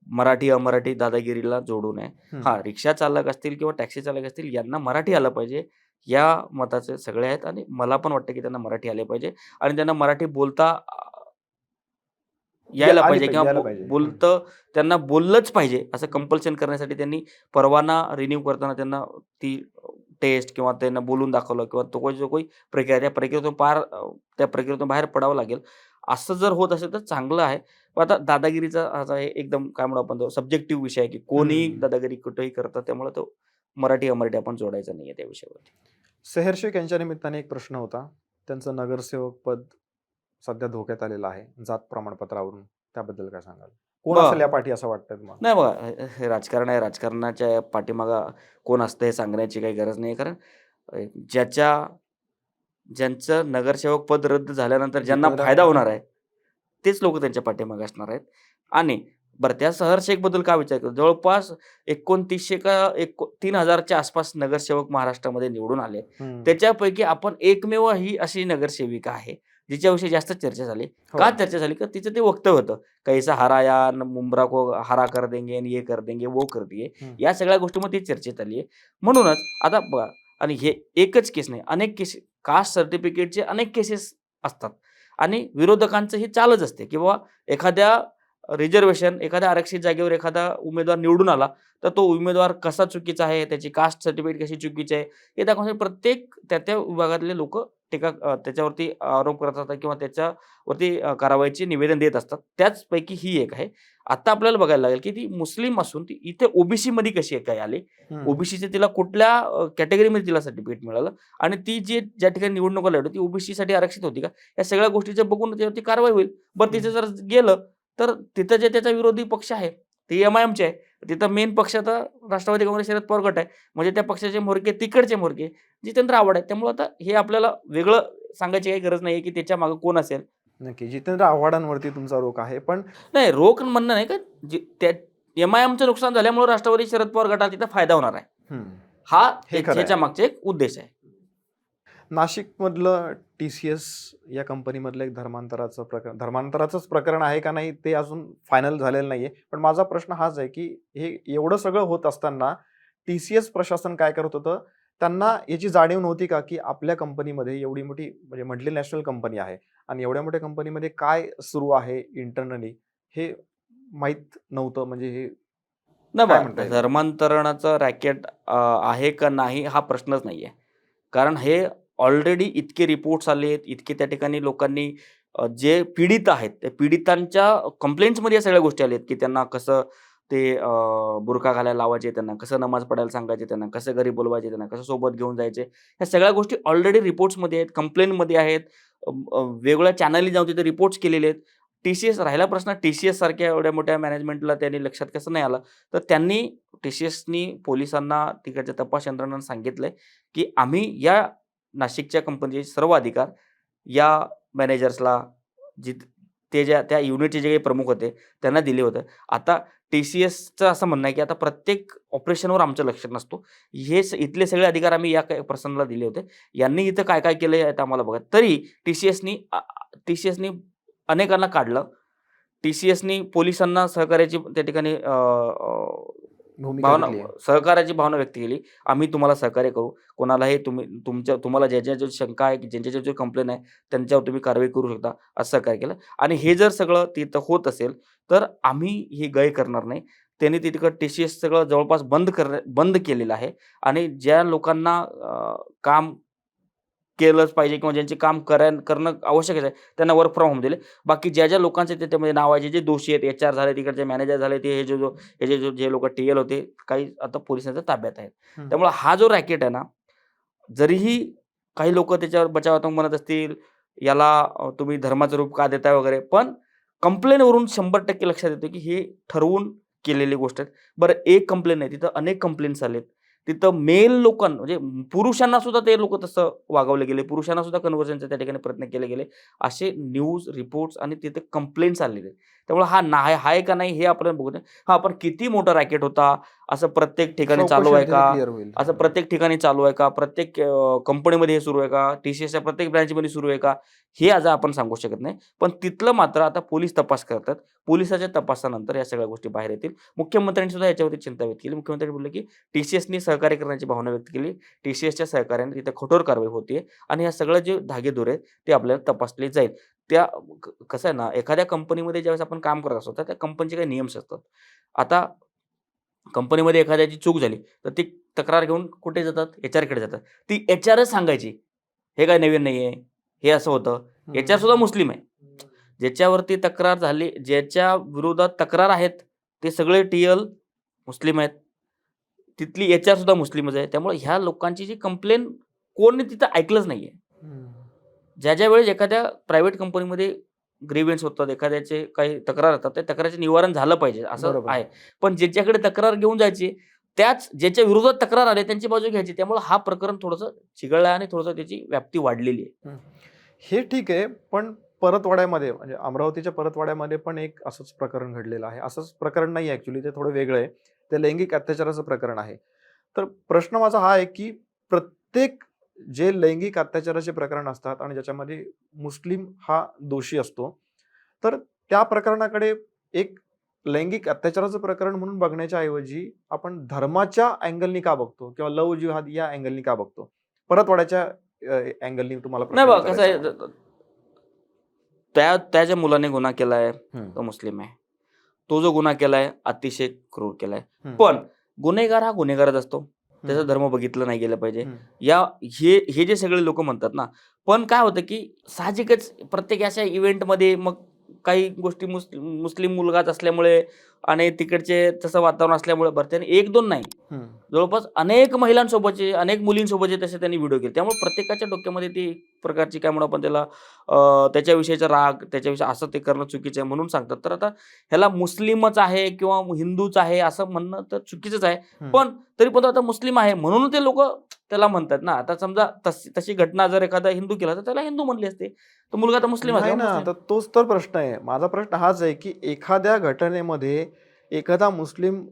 मराठी, अमराठी दादागिरीला जोडू नये. रिक्षा चालक असतील किंवा टॅक्सी चालक असतील यांना मराठी आलं पाहिजे. या मताचे सगळे आहेत आणि मला पण वाटतं की त्यांना मराठी आले पाहिजे आणि त्यांना मराठी बोलता यायला आली पाहिजे पाहिजे, किंवा यायला पाहिजे. बोलतं त्यांना बोललंच पाहिजे असं कंपल्शन करण्यासाठी त्यांनी परवाना रिन्यू करताना त्यांना ती टेस्ट किंवा त्यांना बोलून दाखवलं किंवा तो जो काही प्रक्रिया त्या प्रक्रियेतून त्या प्रक्रियेतून बाहेर पडावं लागेल. असं जर होत असेल तर चांगलं आहे. पण आता दादागिरीचा आता हे एकदम काय म्हणू आपण सब्जेक्टिव्ह विषय आहे, की कोणीही हं. दादागिरी कुठेही करतं. त्यामुळे तो मराठी-अमराठी आपण जोडायचा नाहीये त्या विषयावरती. सेहर शेख यांच्या निमित्ताने एक प्रश्न होता. त्यांचं नगरसेवक पद सध्या धोक्यात आलेलं आहे, जात प्रमाणपत्रावरून. त्याबद्दल काय सांगाल? कोण असेल बरं. यापाठी असं वाटतंय तुम्हाला? नाही बघा, हे राजकारण आहे. राजकारणाच्या पाठीमागं कोण असतं हे सांगण्याची काही गरज नाही. कारण अ, ज्यांचं नगरसेवक पद रद्द झाल्यानंतर ज्यांना फायदा जितेंद्र होणार आहे, तेच लोकं त्यांच्या पाठीमागे असणार आहेत. आणि बरं त्या सहर शेखबद्दल का विचार करतो? जवळपास 2900 का 3000च्या आसपास नगरसेवक महाराष्ट्रामध्ये निवडून आले. हं. त्याच्यापैकी आपण एकमेव ही अशी नगरसेविका आहे, जिच्याविषयी जास्त चर्चा झाली. हो. का चर्चा झाली? का तिचं ते वक्तव्य होतं. कैसा हराया, मुंब्रा को हरा कर देंगे, ये कर देंगे, वो कर दिए. हं. या सगळ्या गोष्टींमध्ये ती चर्चेत आली आहे. म्हणूनच आता बघा आणि हे एकच केस नाही, अनेक केस कास्ट सर्टिफिकेटचे अनेक केसेस असतात आणि विरोधकांचं ही चालच असते, की बाबा एखाद्या रिझर्व्हेशन, एखाद्या आरक्षित जागेवर एखादा उमेदवार निवडून आला, तर तो उमेदवार कसा चुकीचा आहे, त्याची कास्ट सर्टिफिकेट कशी चुकीची आहे, हे दाखवण्यासाठी प्रत्येक त्या विभागातले लोकं त्याच्यावरती आरोप करत असतात किंवा त्याच्यावरती कारवाईचे निवेदन देत असतात. त्याचपैकी ही एक आहे. आता आपल्याला बघायला लागेल, की ती मुस्लिम असून ती इथे ओबीसीमध्ये कशी काय आली? हं. ओबीसीचे तिला कुठल्या कॅटेगरीमध्ये तिला सर्टिफिकेट मिळालं आणि ती ज्या ठिकाणी निवडणुका लढवली ती ओबीसीसाठी आरक्षित होती का? या सगळ्या गोष्टीचं बघून त्याच्यावरती कारवाई होईल. बरं तिचं जर गेलं, तर तिथं जे त्याचा विरोधी पक्ष आहे, ते एम-आय-एमचे आहे. तिथं मेन पक्ष आता राष्ट्रवादी काँग्रेस शरद पवार गट आहे. म्हणजे त्या पक्षाचे म्होरके तिकडचे म्होरके जितेंद्र आव्हाड आहेत. त्यामुळे आता हे आपल्याला वेगळं सांगायची काही गरज नाहीये, की त्याच्यामागे कोण असेल. नक्की. जितेंद्र आव्हाडांवरती तुमचा रोख आहे. पण नाही रोख म्हणणं नाही का त्या एम-आय-एमचं नुकसान झाल्यामुळे राष्ट्रवादी शरद पवार गटाला तिथं फायदा होणार आहे. हं. हा हे खरं आहे. ह्याच्या मागचा एक उद्देश आहे. नाशिकमधलं TCS या कंपनीमधलं एक धर्मांतराचंच प्रकरण आहे का नाही ते अजून फायनल झालेलं नाहीये. पण माझा प्रश्न हाच आहे, की हे एवढं सगळं होत असताना TCS प्रशासन काय करत होतं? त्यांना याची जाणीव नव्हती का, की आपल्या कंपनीमध्ये एवढी मोठी म्हणजे मल्टीनॅशनल कंपनी आहे आणि एवढ्या मोठ्या कंपनीमध्ये काय सुरू आहे इंटरनली हे माहीत नव्हतं म्हणजे हे नाही काय बघा, म्हणता येईल? धर्मांतरणाचं रॅकेट आहे का नाही हा प्रश्नच नाहीये. कारण हे ऑलरेडी इतके रिपोर्ट्स आलेत, इतके त्या ठिकाणी लोकांनी जे पीडित आहेत, त्या पीडितांच्या कंप्लेंट्समध्ये या सगळ्या गोष्टी आल्यात, की त्यांना कसं ते बुरखा घालायला लावायचे, त्यांना कसं नमाज पडायला सांगायचे, त्यांना कसं घरी बोलवायचे, त्यांना कसं सोबत घेऊन जायचे. ह्या सगळ्या गोष्टी ऑलरेडी रिपोर्ट्समध्ये आहेत, कंप्लेंटमध्ये आहेत. वेगवेगळ्या चॅनलनी जाऊन तिथे रिपोर्ट्स केलेले आहेत. राहिला प्रश्न TCS सारख्या एवढ्या मोठ्या मॅनेजमेंटला त्यांनी लक्षात कसं नाही आलं? तर त्यांनी TCSनी पोलिसांना, तिकडच्या तपास यंत्रणांना सांगितलंय, की आम्ही या नाशिकच्या कंपनीचे सर्व अधिकार या मॅनेजर्सला त्या युनिटचे जे काही प्रमुख होते त्यांना दिले होते. आता TCSचं असं म्हणणं आहे, की आता प्रत्येक ऑपरेशनवर आमचं लक्ष नसतो. इथले सगळे अधिकार आम्ही या काही पर्सनला दिले होते. यांनी इथं काय-काय केलंय आता आम्हाला बघा. तरी TCSनी अनेकांना काढलं. TCSनी पोलिसांना सहकार्याची त्या ठिकाणी भूमिका घेतली आहे. सहकार्याची भावना व्यक्त केली. आम्ही तुम्हाला सहकार्य करू. कोणालाही तुम्हाला ज्या शंका आहे, ज्यांच्या कंप्लेंट आहे, त्यांच्यावर तुम्ही कारवाई करू शकता, असं सहकार्य केलं. आणि हे जर सगळं तिथं होत असेल, तर आम्ही ही गय करणार नाही. त्यांनी तिकडं TCS सगळं जवळपास बंद केलेलं आहे आणि ज्या लोकांना काम केलंच पाहिजे किंवा ज्यांचे काम करणं आवश्यकच आहे, त्यांना वर्क फ्रॉम होम दिले. बाकी ज्या लोकांचे त्याच्यामध्ये नाव आहे, जे दोषी आहेत, HR झाले, तिकडचे मॅनेजर झाले, ते जे लोकं TL होते, काही आता पोलिसांच्या ताब्यात आहेत. हं. त्यामुळे हा जो रॅकेट आहे ना, जरीही काही लोकं त्याच्यावर बचावात्मक म्हणत असतील, याला तुम्ही धर्माचं रूप का देताय वगैरे, पण कंप्लेनवरून 100% लक्षात येतं, की हे ठरवून केलेली गोष्ट आहे. बरं एक कंप्लेन नाही, तिथं अनेक कंप्लेंट्स आलेत. तिथं मेल लोकांना म्हणजे पुरुषांना सुद्धा ते लोकं तसं वागवले गेले. पुरुषांना सुद्धा कन्व्हर्जनचे त्या ठिकाणी प्रयत्न केले गेले. असे न्यूज, रिपोर्ट्स आणि तिथे कंप्लेंट्स आलेले आहेत. त्यामुळे आहे का नाही हे आपण बघू नये. हां, पण किती मोठा रॅकेट होता, असं प्रत्येक ठिकाणी चालू आहे का? क्लिअर होईल. असं प्रत्येक ठिकाणी चालू आहे का? प्रत्येक कंपनीमध्ये हे सुरू आहे का? TCSच्या प्रत्येक ब्रँचमध्ये सुरू आहे का? हे आज आपण सांगू शकत नाही. पण तिथलं मात्र आता पोलीस तपास करतात. पोलिसाच्या तपासानंतर या सगळ्या गोष्टी बाहेर येतील. मुख्यमंत्र्यांनी सुद्धा याच्यावरती चिंता व्यक्त केली. मुख्यमंत्र्यांनी बोलले, की TCSनी सहकार्य करण्याची भावना व्यक्त केली. TCSच्या सहकार्याने तिथे कठोर कारवाई होतीये आणि हे सगळं जे धागेदोरे आहेत ते आपल्याला तपासले जाईल. त्या कसं आहे ना, एखाद्या कंपनीमध्ये ज्यावेळेस आपण काम करत असतो तर त्या कंपनीचे काही नियम असतात. आता कंपनीमध्ये एखाद्याची चूक झाली तर ती तक्रार घेऊन कुठे जातात? एचआरकडे जातात. ती एचआरच सांगायची. हे काय नवीन नाहीये. हे असं होतं. एचआर सुद्धा मुस्लिम आहे. ज्याच्यावरती तक्रार झाली, ज्याच्या विरोधात तक्रार आहेत, ते सगळे टीएल मुस्लिम आहेत. तिथली एचआर सुद्धा मुस्लिमच आहे. त्यामुळे ह्या लोकांची जी कंप्लेन कोणी तिथं ऐकलंच नाहीये. ज्या वेळेस एखाद्या प्रायव्हेट कंपनीमध्ये ग्रीव्हन्स होतात, एखाद्याचे काही तक्रार होतात, त्या तक्रारीचे निवारण झालं पाहिजे असं बरोबर. आहे. पण ज्याच्याकडे तक्रार घेऊन जायची, त्याच ज्याच्या विरोधात तक्रार आली त्यांची बाजू घ्यायची. त्यामुळे हा प्रकरण थोडंसं चिघळलं आणि थोडंसं त्याची व्याप्ती वाढलेली आहे. हे ठीक आहे, पण परतवाड्यामध्ये म्हणजे अमरावतीच्या परतवाड्यामध्ये पण एक असंच प्रकरण घडलेलं आहे. असंच प्रकरण नाही ॲक्च्युअली, ते थोडं वेगळं आहे. ते लैंगिक अत्याचाराचं प्रकरण आहे. तर प्रश्न माझा हा आहे, की प्रत्येक जे लैंगिक अत्याचाराचे प्रकरण असतात आणि ज्याच्यामध्ये मुस्लिम हा दोषी असतो, तर त्या प्रकरणाकडे एक लैंगिक अत्याचाराचं प्रकरण म्हणून बघण्याच्या ऐवजी आपण धर्माच्या अँगलनी का बघतो किंवा लव जिहाद या अँगलनी का बघतो? परतवाड्याच्या अँगलनी तुम्हाला नाही प्रश्न बघा कसं आहे, विचारायचा आहे. त्या ज्या मुलाने गुन्हा केलाय हम्म. तो मुस्लिम आहे. तो जो गुन्हा केलाय अतिशय क्रूर केलाय. हम्म. पण गुन्हेगार हा गुन्हेगारच असतो. त्याचा हम्म. धर्म बघितलं नाही गेलं पाहिजे. हम्म. हे जे सगळे लोक म्हणतात ना, पण काय होतं की साहजिकच प्रत्येक अशा इव्हेंटमध्ये मग काही गोष्टी मुस्लिम मुलगाच असल्यामुळे आणि तिकडचे तसं वातावरण असल्यामुळे भरत्याने 1-2 नाही, हम्म. जवळपास अनेक महिलांसोबतचे, अनेक मुलींसोबतचे तसे त्यांनी व्हिडिओ केले. त्यामुळे प्रत्येकाच्या डोक्यामध्ये ती एक प्रकारची काय म्हणू आपण त्याला त्याच्याविषयीचा राग, त्याच्याविषयी असं ते करणं चुकीचं आहे म्हणून सांगतात. तर आता ह्याला मुस्लिमच आहे किंवा हिंदूच आहे असं म्हणणं तर चुकीचंच आहे. पण तरी पण तो आता मुस्लिम आहे म्हणून ते लोक त्याला म्हणतात ना. आता समजा तशी घटना जर एखादा हिंदू केला तर त्याला हिंदू म्हणले असते. तो मुलगा तर मुस्लिम नाही आहे ना, तर तोच तर प्रश्न आहे. माझा प्रश्न हाच आहे, की एखाद्या घटनेमध्ये एखादा मुस्लिम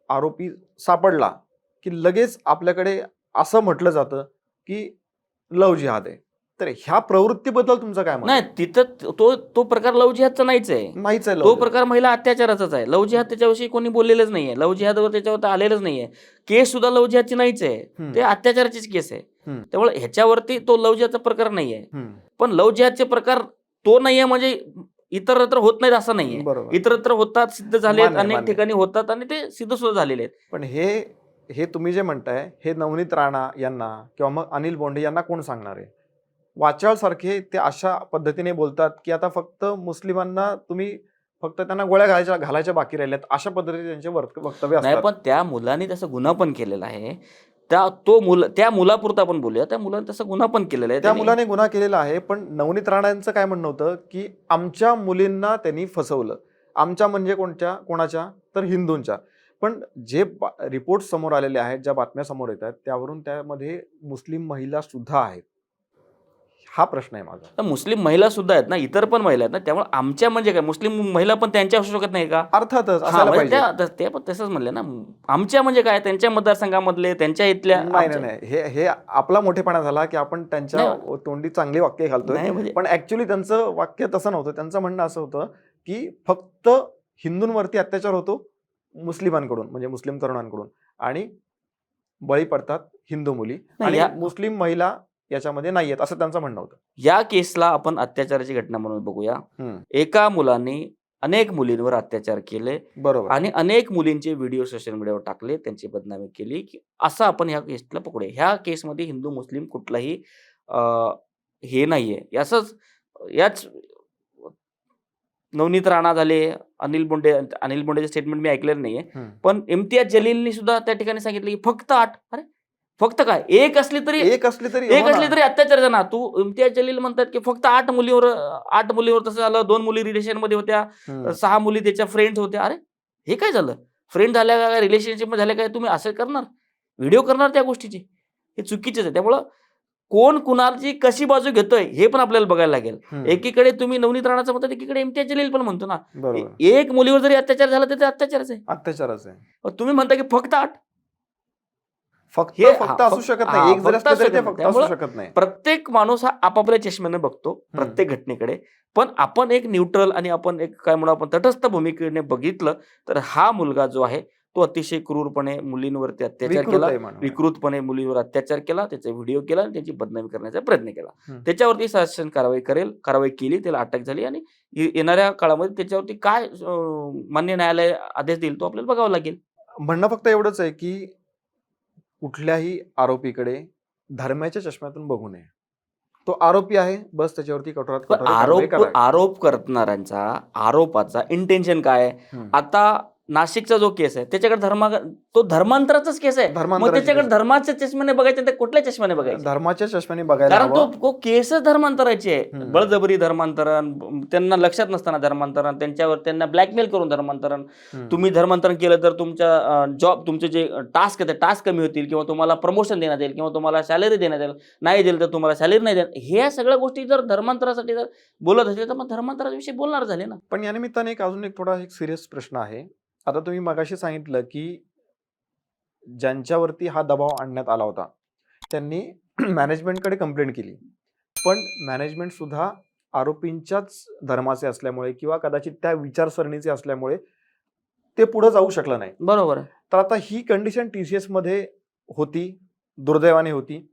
आरोपी सापडला, की लगेच आपल्याकडे असं म्हटलं जातं, की लव जिहाद आहे. तर ह्या प्रवृत्तीबद्दल तुमचं काय मत नाही, आहे? तिथं तो प्रकार लव जिहादचा नाहीच आहे. नाहीच आहे तो लव जिहाद. प्रकार महिला अत्याचाराचाच आहे. लव जिहाद त्याच्याविषयी कोणी बोललेलंच नाहीये. लव जिहादवर त्याच्यावर आलेलंच नाहीये. केस सुद्धा लव जिहादची नाहीच आहे. हम्म. ते अत्याचाराचीच केस आहे. हम्म. त्यामुळे ह्याच्यावरती तो लव जिहादचा प्रकार नाहीये. हम्म. पण लव जिहादचे प्रकार तो नाहीये म्हणजे इतरत्र होत नाहीत असं नाहीये. बरोबर. इतरत्र होतात, सिद्ध झालेत, मान्य, अनेक मान्य. ठिकाणी होतात आणि ते सिद्ध सुद्धा झालेले आहेत. पण हे तुम्ही जे म्हणताय, हे नवनीत राणा यांना किंवा मग अनिल बोंडे यांना कोण सांगणार आहे? वाचाळ सारखे ते अशा पद्धतीने बोलतात, की आता फक्त मुस्लिमांना तुम्ही फक्त त्यांना गोळ्या घालायच्या बाकी राहिल्यात, अशा पद्धतीने त्यांचे वक्तव्य नाही, असतात. पण त्या मुलाने तसा गुन्हा पण केलेला आहे. त्या मुलापुरता आपण बोलूया. त्या मुलाने तसा गुन्हा पण केलेला आहे. त्या त्याने- मुलाने गुन्हा केलेला आहे, पण नवनीत राणांचं काय म्हणणं होतं, की आमच्या मुलींना त्यांनी फसवलं. आमच्या म्हणजे कोणाच्या? तर हिंदूंच्या. पण जे रिपोर्ट समोर आलेले आहेत, ज्या बातम्या समोर येतात, त्यावरून त्यामध्ये मुस्लिम महिला सुद्धा आहेत. हा प्रश्न आहे माझा. तर मुस्लिम महिला सुद्धा आहेत ना, इतर पण महिला आहेत ना. त्यामुळे आमच्या म्हणजे काय, मुस्लिम महिला पण त्यांच्या असू शकत नाही का? अर्थातच हा, असायला म्हणजे पाहिजे. ते पण तसंच म्हणले ना. आमच्या म्हणजे काय, त्यांच्या मतदारसंघामधले, त्यांच्या इथल्या नाही. हे आपला मोठेपणा झाला, की आपण त्यांच्या तोंडी चांगली वाक्य घालतोय. नाही म्हणजे पण ऍक्च्युली त्यांचं वाक्य तसं नव्हतं. त्यांचं म्हणणं असं होतं, की फक्त हिंदूंवरती अत्याचार होतो मुस्लिमांकडून, म्हणजे मुस्लिम तरुणांकडून, आणि बळी पडतात हिंदू मुली आणि मुस्लिम महिला याच्यामध्ये नाहीयेत, असं त्यांचं म्हणणं होतं. या केसला आपण अत्याचाराची घटना म्हणून बघूया. एका मुलाने अनेक मुलींवर अत्याचार केले, बरोबर, आणि अनेक मुलींचे व्हिडिओ सोशल मीडियावर टाकले, त्यांची बदनामी केली, की असं आपण ह्या केसला पकडूया. ह्या केसमध्ये हिंदू मुस्लिम कुठलाही हे नाहीये. याच नवनीत राणा झाले, अनिल बोंडेचे स्टेटमेंट मी ऐकलेलं नाहीये. पण इम्तियाज जलीलनी सुद्धा त्या ठिकाणी सांगितलं, की फक्त 8. अरे फक्त काय, एक असली तरी अत्याचार ना. तू इम्तियाज जलील म्हणतात की फक्त 8 मुलीवर तसं झालं. 2 मुली रिलेशन मध्ये होत्या, 6 मुली त्याच्या फ्रेंड होत्या. अरे हे काय झालं? फ्रेंड झाल्या काय, रिलेशनशिप झाल्या काय, तुम्ही असं करणार, व्हिडिओ करणार त्या गोष्टीची? हे चुकीचंच आहे. त्यामुळं कोण कुणाची कशी बाजू घेतोय हे पण आपल्याला बघायला लागेल. एकीकडे तुम्ही नवनीत राणाचं म्हणतात, एकीकडे इम्तियाज जलील पण म्हणतो ना. एक मुलीवर जरी अत्याचार झाला तर ते अत्याचारच आहे. तुम्ही म्हणता की फक्त 8 फक्त असू शकत नाही. एक जरी असलं तरी ते फक्त असू शकत नाही. प्रत्येक माणूस हा आपापल्या चष्म्याने बघतो प्रत्येक घटनेकडे. पण आपण एक न्यूट्रल आणि आपण एक काय म्हणू आपण तटस्थ भूमिकेने बघितलं तर हा मुलगा जो आहे तो अतिशय क्रूरपणे मुलींवरती अत्याचार विकृत केला, आहे म्हणून. विकृतपणे मुलींवर अत्याचार केला, त्याचा व्हिडिओ केला आणि त्याची बदनामी करण्याचा प्रयत्न केला. हम्म. त्याच्यावरती शासन कारवाई केली, त्याला अटक झाली आणि येणाऱ्या काळामध्ये त्याच्यावरती काय मान्य न्यायालय आदेश देईल तो आपल्याला बघावा लागेल. म्हणणं फक्त एवढंच आहे की कुठल्याही आरोपीकडे धर्माच्या चष्म्यातून बघू नये. तो आरोपी आहे, बस त्याच्यावरती कठोरात पण कठोर कारवाई करावी. आरोप करणाऱ्यांचा आरोपाचा इंटेन्शन काय आहे? हम्म. आता नाशिकचा जो केस आहे त्याच्याकडे तो धर्मांतराचाच केस आहे. मग धर्मांतराची त्याच्याकडे केस. धर्माच्या चष्म्याने बघायचं तर कुठल्या चष्म्याने बघायचं? धर्माच्या चष्म्याने बघायला कारण हवं. तो केसच धर्मांतराची आहे. हम्म. बळजबरी धर्मांतरण, त्यांना लक्षात नसताना धर्मांतरण, त्यांना ब्लॅकमेल करून धर्मांतरण. हम्म. तुम्ही धर्मांतरण केलं तर तुमच्या तुमचे जे टास्क आहे ते टास्क कमी होतील किंवा तुम्हाला प्रमोशन देण्यात येईल किंवा तुम्हाला सॅलरी देण्यात येईल. नाही दिलं तर तुम्हाला सॅलरी नाही देणार. ह्या सगळ्या गोष्टी जर धर्मांतरासाठी जर बोलत असेल तर मग धर्मांतराविषयी बोलणार झाले ना. पण या निमित्ताने अजून एक थोडा एक सिरियस प्रश्न आहे. आता तुम्ही मगाशी सांगितलं की ज्यांच्यावरती हा दबाव आणण्यात आला होता त्यांनी मॅनेजमेंटकडे कंप्लेंट केली, पण मॅनेजमेंट सुद्धा आरोपींच्याच धर्माचे असल्यामुळे किंवा कदाचित त्या विचारसरणीचे असल्यामुळे ते पुढे जाऊ शकलं नाही. बरोबर आहे. तर आता ही कंडिशन TCS मध्ये होती, दुर्दैवाने होती.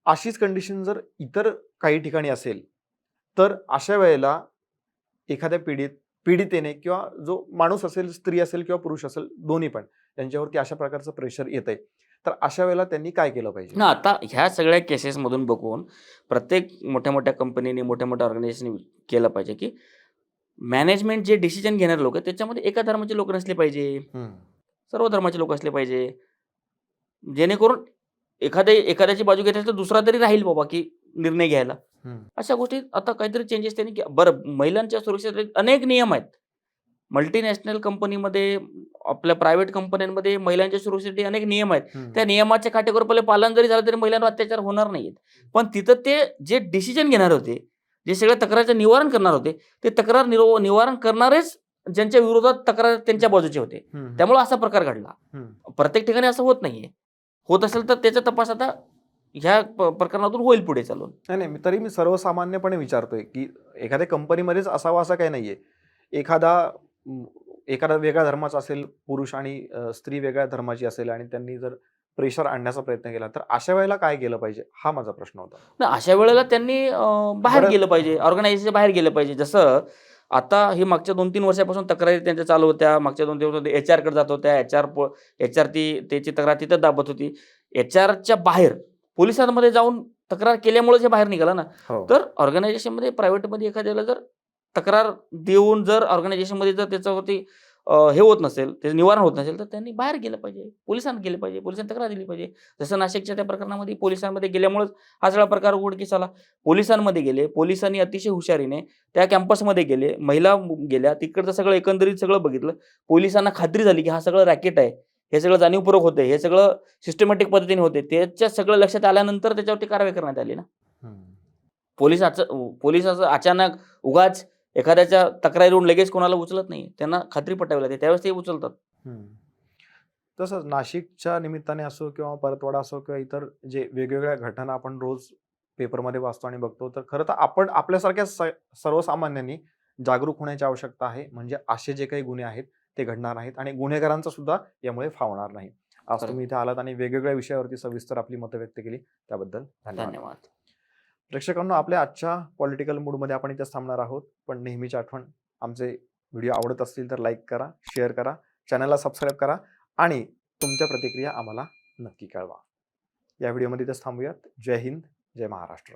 अशीच कंडिशन जर इतर काही ठिकाणी असेल तर अशा वेळेला एखाद्या पीडितेने किंवा जो माणूस असेल, स्त्री असेल किंवा पुरुष असेल, दोन्ही पण त्यांच्यावरती अशा प्रकारचं प्रेशर येत आहे, तर अशा वेळेला त्यांनी काय केलं पाहिजे? ना आता ह्या सगळ्या केसेस मधून बघून प्रत्येक मोठ्या मोठ्या कंपनीने, मोठ्या मोठ्या ऑर्गनायझेशनने केलं पाहिजे की मॅनेजमेंट जे डिसिजन घेणारे लोक आहेत त्याच्यामध्ये एका धर्माचे लोक नसले पाहिजे, सर्व धर्माचे लोक असले पाहिजे, जेणेकरून एखाद्याची बाजू घेतली तर दुसरा तरी राहील बाबा की निर्णय घ्यायला. अशा गोष्टी आता काहीतरी चेंजेस त्यांनी बरं. महिलांच्या सुरक्षेसाठी अनेक नियम आहेत. मल्टीनॅशनल कंपनीमध्ये, आपल्या प्रायव्हेट कंपन्यांमध्ये महिलांच्या सुरक्षेसाठी अनेक नियम आहेत. त्या नियमाच्या काटेकोरपणे पालन जरी झालं तरी महिलांवर अत्याचार होणार नाहीत. पण तिथं ते जे डिसिजन घेणार होते, जे सगळ्या तक्रारचं निवारण करणार होते, ते तक्रार निवारण करणारेच ज्यांच्या विरोधात तक्रार त्यांच्या बाजूचे होते. त्यामुळे असा प्रकार घडला. प्रत्येक ठिकाणी असं होत नाहीये. होत असेल तर त्याचा तपास आता ह्या प्रकरणातून होईल पुढे चालून. नाही, तरी मी सर्वसामान्यपणे विचारतोय की एखाद्या कंपनीमध्येच असावं असं काही नाहीये. एखादा वेगळ्या धर्माचा असेल पुरुष आणि स्त्री वेगळ्या धर्माची असेल आणि त्यांनी जर प्रेशर आणण्याचा प्रयत्न केला तर अशा वेळेला काय केलं पाहिजे, हा माझा प्रश्न होता. ना अशा वेळेला त्यांनी बाहेर गेलं पाहिजे, ऑर्गनायझेशन बाहेर गेलं पाहिजे. जसं आता ही मागच्या 2-3 वर्षापासून तक्रारी त्यांच्या चालू होत्या. मागच्या 2-3 वर्षामध्ये HR कडे जात होत्या. HR त्याची तक्रार तिथं दाबत होती. HRच्या बाहेर पोलिसांमध्ये जाऊन तक्रार केल्यामुळे जे बाहेर निघाला ना. तर ऑर्गनायझेशनमध्ये, प्रायव्हेटमध्ये एखाद्याला जर तक्रार देऊन जर ऑर्गनायझेशनमध्ये जर त्याच्यावरती हे होत नसेल, त्याचं निवारण होत नसेल तर त्यांनी बाहेर गेलं पाहिजे, पोलिसांना गेले पाहिजे, पोलिसांनी तक्रार दिली पाहिजे. जसं नाशिकच्या त्या प्रकरणामध्ये पोलिसांमध्ये गेल्यामुळेच हा सगळा प्रकार उघडकीस आला. पोलिसांमध्ये गेले, पोलिसांनी अतिशय हुशारीने त्या कॅम्पसमध्ये गेले, महिला गेल्या, तिकडचं सगळं एकंदरीत सगळं बघितलं. पोलिसांना खात्री झाली की हा सगळं रॅकेट आहे, हे सगळं जाणीवपूर्वक होते, हे सगळं सिस्टमॅटिक पद्धतीने होते. त्याच्या सगळं लक्षात आल्यानंतर त्याच्यावरती कारवाई करण्यात आली ना. पोलिसाचं अचानक उगाच एखाद्याच्या तक्रारीवरून लगेच कोणाला उचलत नाही. त्यांना खात्री पटावी लागते, त्यावेळेस ते उचलतात. तसंच नाशिकच्या निमित्ताने असो किंवा परतवाडा असो किंवा इतर जे वेगवेगळ्या घटना आपण रोज पेपरमध्ये वाचतो आणि बघतो, तर खरं तर आपण आपल्यासारख्या सर्वसामान्यांनी जागरूक होण्याची आवश्यकता आहे. म्हणजे असे जे काही गुन्हे आहेत ते घडणार नाहीत आणि गुन्हेगारांचा सुद्धा यामुळे फावणार नाही. आज तुम्ही इथे आलात आणि वेगवेगळ्या विषयावरती सविस्तर आपली मतं व्यक्त केली, त्याबद्दल धन्यवाद. प्रेक्षकांनो, आपल्या आजच्या पॉलिटिकल मूडमध्ये आपण इथेच थांबणार आहोत. पण नेहमीची आठवण, आमचे व्हिडिओ आवडत असतील तर लाईक करा, शेअर करा, चॅनलला सबस्क्राईब करा आणि तुमच्या प्रतिक्रिया आम्हाला नक्की कळवा. या व्हिडिओमध्ये इथेच थांबूयात. जय हिंद, जय महाराष्ट्र.